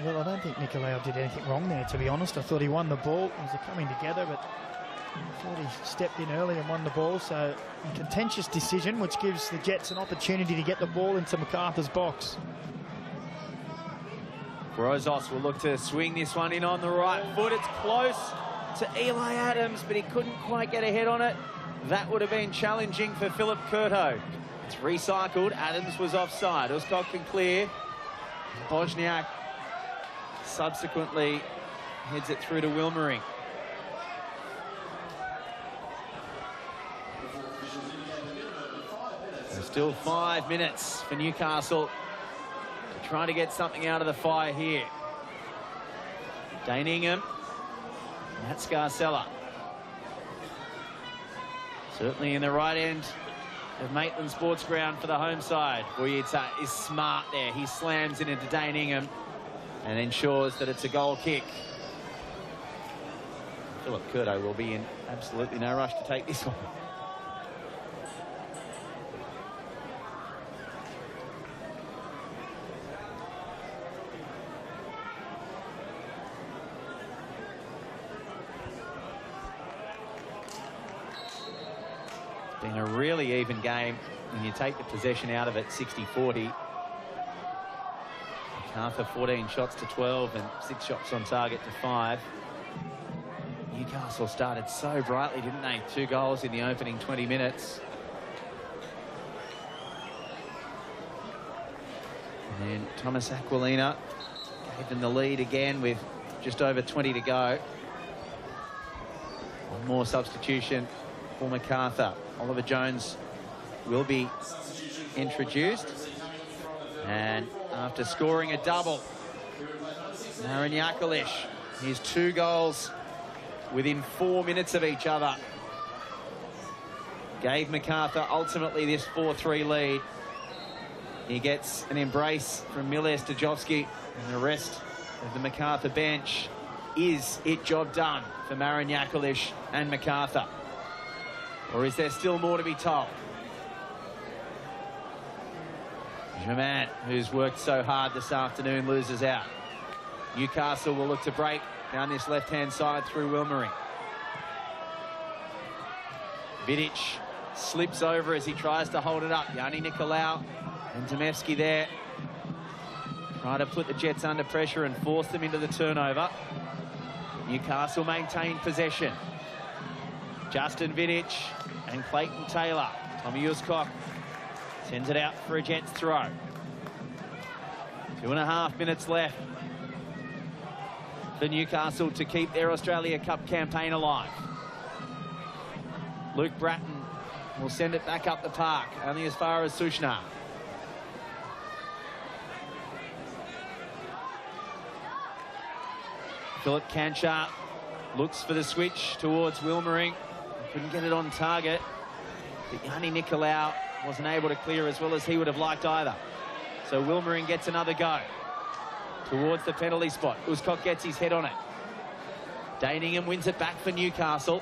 Well, I don't think Nicolau did anything wrong there, to be honest. I thought he won the ball. It was coming together, but I thought he stepped in early and won the ball. So a contentious decision, which gives the Jets an opportunity to get the ball into Macarthur's box. Brozos will look to swing this one in on the right foot. It's close to Eli Adams, but he couldn't quite get ahead on it. That would have been challenging for Philip Curto. It's recycled. Adams was offside. Uscock can clear. Bosniak subsequently heads it through to Wilmering. There's still 5 minutes for Newcastle to try to get something out of the fire here. Dane Ingham. Matt Scarcella. Certainly in the right end of Maitland Sports Ground for the home side. Vujicic is smart there. He slams it into Dane Ingham and ensures that it's a goal kick. Philip Curto will be in absolutely no rush to take this one. Been a really even game when you take the possession out of it, 60-40. Macarthur 14 shots to 12 and 6 shots on target to 5. Newcastle started so brightly, didn't they? 2 goals in the opening 20 minutes. And then Thomas Aquilina gave them the lead again with just over 20 to go. One more substitution for Macarthur. Oliver Jones will be introduced. And after scoring a double, Marin Jakalic, his 2 goals within 4 minutes of each other, gave Macarthur ultimately this 4-3 lead. He gets an embrace from Miles Stajovski, and the rest of the Macarthur bench. Is it job done for Marin Jakalic and Macarthur? Or is there still more to be told? Germain, who's worked so hard this afternoon, loses out. Newcastle will look to break down this left-hand side through Wilmering. Vidic slips over as he tries to hold it up. Yanni Nicolau and Demevsky there. Try to put the Jets under pressure and force them into the turnover. Newcastle maintain possession. Justin Vidic and Clayton Taylor. Tommy Uscock sends it out for a Jets throw. 2.5 minutes left for Newcastle to keep their Australia Cup campaign alive. Luke Bratton will send it back up the park, only as far as Sushna. Philip Canchar looks for the switch towards Wilmering. Couldn't get it on target. But Yanni Nicolau wasn't able to clear as well as he would have liked either. So Wilmering gets another go towards the penalty spot. Uscock gets his head on it. Daningham wins it back for Newcastle.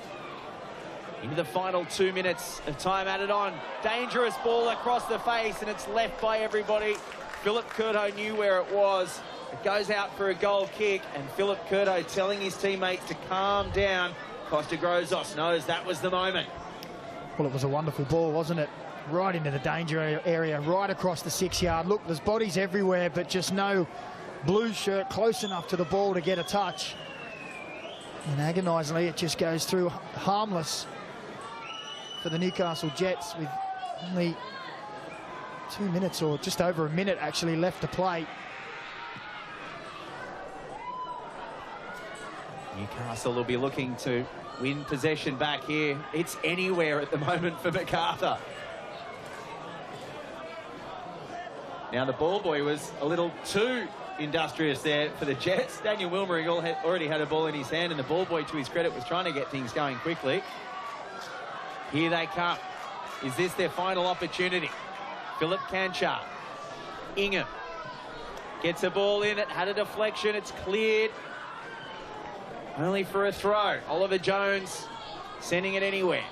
Into the final 2 minutes of time added on. Dangerous ball across the face, and it's left by everybody. Philip Curto knew where it was. It goes out for a goal kick, and Philip Curto telling his teammates to calm down. Costa Grozos knows that was the moment. Well, it was a wonderful ball, wasn't it? Right into the danger area, right across the 6-yard. Look, there's bodies everywhere, but just no blue shirt close enough to the ball to get a touch. And agonisingly, it just goes through harmless for the Newcastle Jets with only 2 minutes, or just over a minute actually, left to play. Newcastle will be looking to win possession back here. It's anywhere at the moment for Macarthur. Now the ball boy was a little too industrious there for the Jets. Daniel Wilmering already had a ball in his hand, and the ball boy, to his credit, was trying to get things going quickly. Here they come. Is this their final opportunity? Philip Canchar. Ingham gets a ball in. It had a deflection. It's cleared. Only for a throw. Oliver Jones sending it anywhere.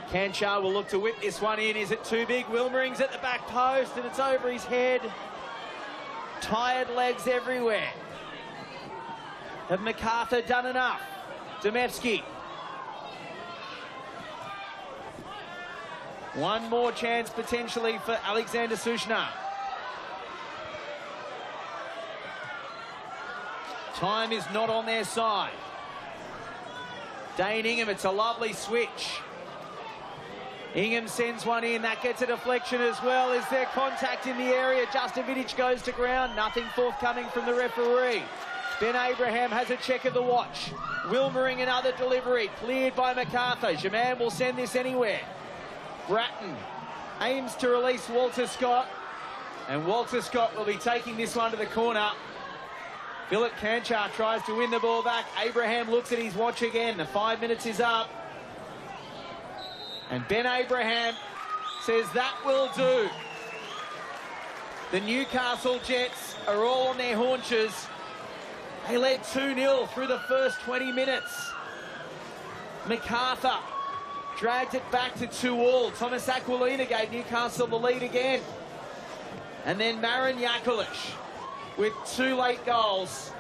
Canchar will look to whip this one in. Is it too big? Wilmering's at the back post, and it's over his head. Tired legs everywhere. Have Macarthur done enough? Demevsky. One more chance potentially for Alexander Sushna. Time is not on their side. Dane Ingham, it's a lovely switch. Ingham sends one in. That gets a deflection as well. Is there contact in the area? Justin Vidic goes to ground. Nothing forthcoming from the referee. Ben Abraham has a check of the watch. Wilmering, another delivery. Cleared by Macarthur. Jaman will send this anywhere. Bratton aims to release Walter Scott. And Walter Scott will be taking this one to the corner. Philip Canchar tries to win the ball back. Abraham looks at his watch again. The 5 minutes is up. And Ben Abraham says that will do. The Newcastle Jets are all on their haunches. They led 2-0 through the first 20 minutes. Macarthur dragged it back to 2-2. Thomas Aquilina gave Newcastle the lead again. And then Marin Jakolic with 2 late goals,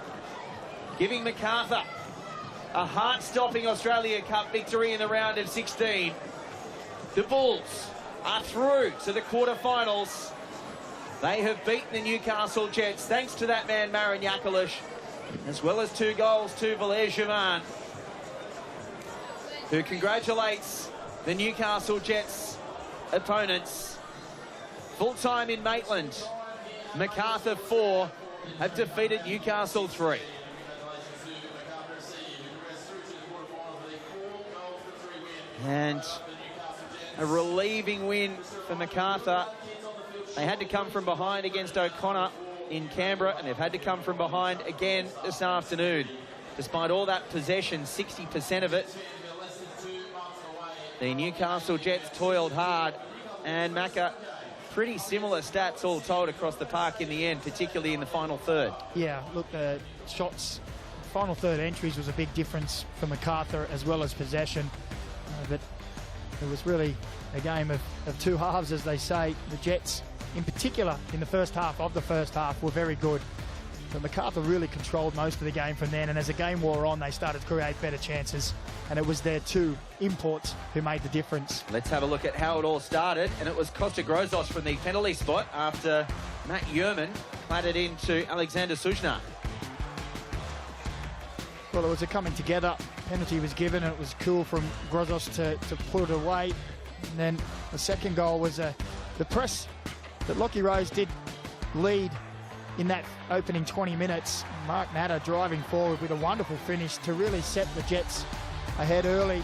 giving Macarthur a heart-stopping Australia Cup victory in the round of 16. The Bulls are through to the quarterfinals. They have beaten the Newcastle Jets thanks to that man Marin Jakolic, as well as 2 goals to Valère Germain, who congratulates the Newcastle Jets opponents. Full-time in Maitland, Macarthur 4 have defeated Newcastle 3. And a relieving win for Macarthur. They had to come from behind against O'Connor in Canberra, and they've had to come from behind again this afternoon. Despite all that possession, 60% of it, the Newcastle Jets toiled hard, and Macca, pretty similar stats all told across the park in the end, particularly in the final third. Yeah, look, the shots, final third entries was a big difference for Macarthur, as well as possession. But it was really a game of 2 halves, as they say. The Jets, in particular, in the first half of the first half, were very good. But Macarthur really controlled most of the game from then, and as the game wore on, they started to create better chances, and it was their 2 imports who made the difference. Let's have a look at how it all started, and it was Costa Grozos from the penalty spot after Matt Yerman clattered into Alexander Sushna. Well, it was a coming together. Penalty was given, and it was cool from Grozos to put it away. And then the second goal was the press that Lockie Rose did lead in that opening 20 minutes. Mark Natter driving forward with a wonderful finish to really set the Jets ahead early.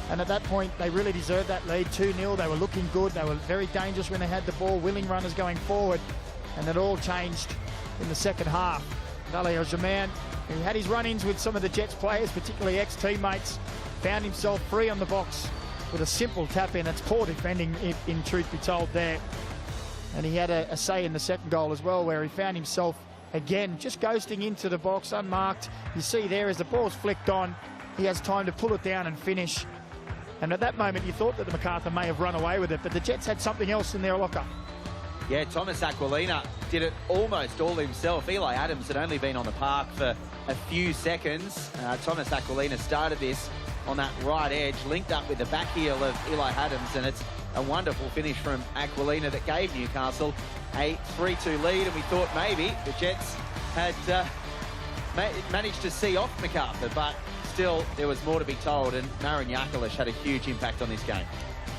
And at that point, they really deserved that lead, 2-0. They were looking good. They were very dangerous when they had the ball, willing runners going forward. And it all changed in the second half. Vale Ojaman, who had his run-ins with some of the Jets players, particularly ex-teammates, found himself free on the box with a simple tap-in. It's poor defending, in truth be told, there. And he had a say in the second goal as well, where he found himself, again, just ghosting into the box, unmarked. You see there, as the ball's flicked on, he has time to pull it down and finish. And at that moment, you thought that the Macarthur may have run away with it, but the Jets had something else in their locker. Yeah, Thomas Aquilina did it almost all himself. Eli Adams had only been on the park for a few seconds. Thomas Aquilina started this on that right edge, linked up with the back heel of Eli Adams, and it's a wonderful finish from Aquilina that gave Newcastle a 3-2 lead, and we thought maybe the Jets had managed to see off Macarthur, but still there was more to be told, and Marin Jakalic had a huge impact on this game.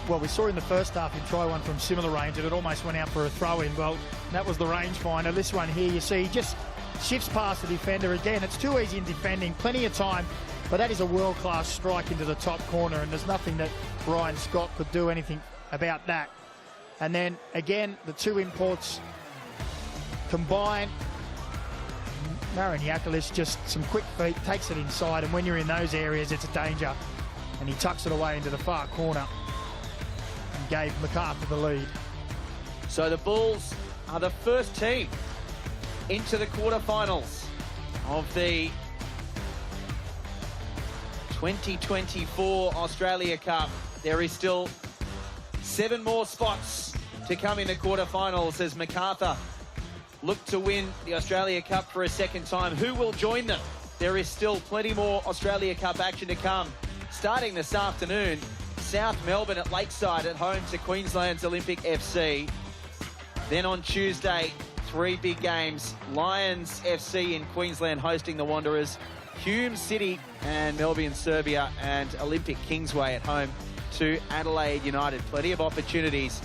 Well, we saw in the first half him try one from similar range, and it almost went out for a throw-in. Well, that was the rangefinder. This one here, you see, he just shifts past the defender again. It's too easy in defending, plenty of time, but that is a world-class strike into the top corner, and there's nothing that Ryan Scott could do anything about that. And then, again, the two imports combine. Marin Jakalic, just some quick feet, takes it inside, and when you're in those areas, it's a danger. And he tucks it away into the far corner and gave Macarthur the lead. So the Bulls are the first team into the quarterfinals of the 2024 Australia Cup. There is still 7 more spots to come in the quarterfinals as Macarthur look to win the Australia Cup for a second time. Who will join them? There is still plenty more Australia Cup action to come. Starting this afternoon, South Melbourne at Lakeside at home to Queensland's Olympic FC. Then on Tuesday, 3 big games. Lions FC in Queensland hosting the Wanderers. Hume City and Melbourne Serbia, and Olympic Kingsway at home to Adelaide United. Plenty of opportunities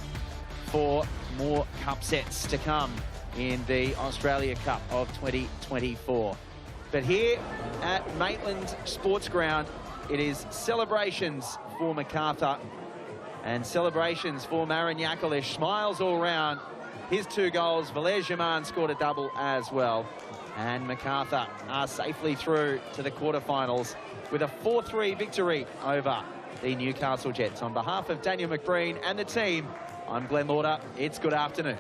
for more cup sets to come in the Australia Cup of 2024. But here at Maitland Sports Ground, it is celebrations for Macarthur and celebrations for Marin Jakalic. Smiles all round. His 2 goals. Valère Germain scored a double as well. And Macarthur are safely through to the quarterfinals with a 4-3 victory over the Newcastle Jets. On behalf of Daniel McBreen and the team, I'm Glenn Lauder. It's good afternoon.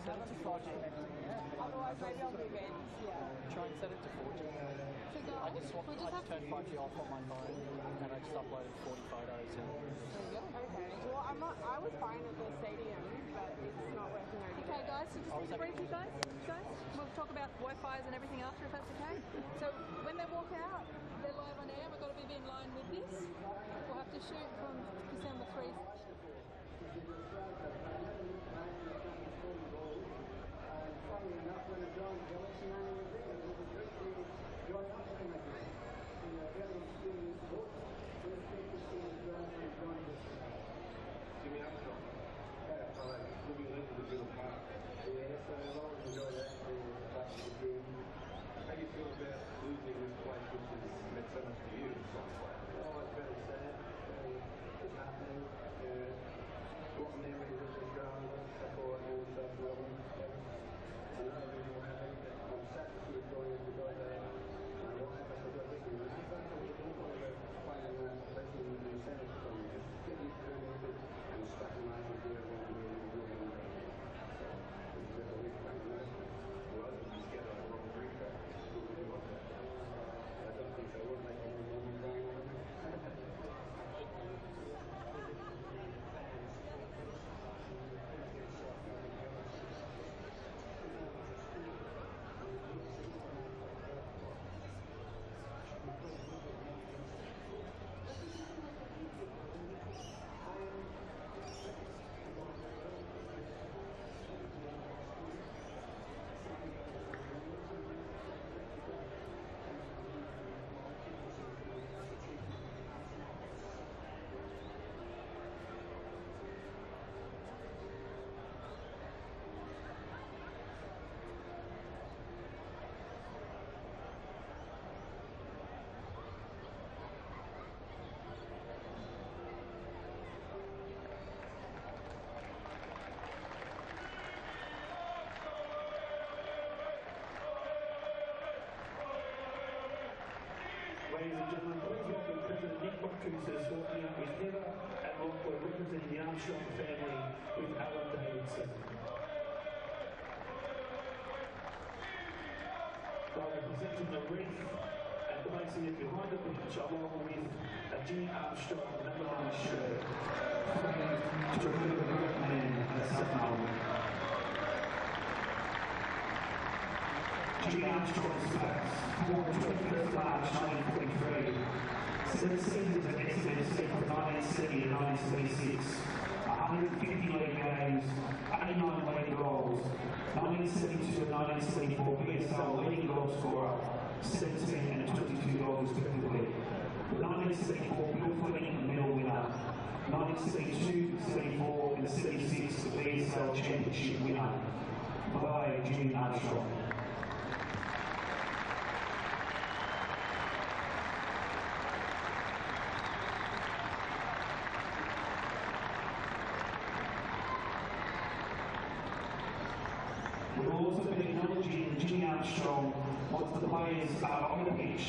Set it to 4G. Otherwise, maybe I'll move in. Yeah. Try and set it to 4G. So guys, I just turned 5G off on my phone and I just uploaded 40 photos. And Okay. Well, I was fine at the stadium, but it's not working over there. Okay, guys, so just briefly, guys, we'll talk about Wi-Fi's and everything after, if that's okay. So when they walk out, they're live on air. We've got to be in line with this. We'll have to shoot from December 3. Ladies and gentlemen, please welcome President Nick Macarthur walking up with Heather and Lockwood representing the Armstrong family with Alan Davidson. They'll be presenting the wreath and placing it behind the bench along with a Jimmy Armstrong number 9 shirt. To remember the great man at Sutton. Jimmy Armstrong's facts, born 23rd March 1943, 7 seasons at SMSC from 1970 to 1976, 150 league games, 89 league goals, 1972 and 1974 PSL leading goal scorer, 17 and 22 goals respectively, 1974 Bill Fleming medal winner, 1972, 74 and 76 the PSL championship winner, by Jimmy Armstrong. We'll also be acknowledging Jimmy Armstrong once the players are on the pitch.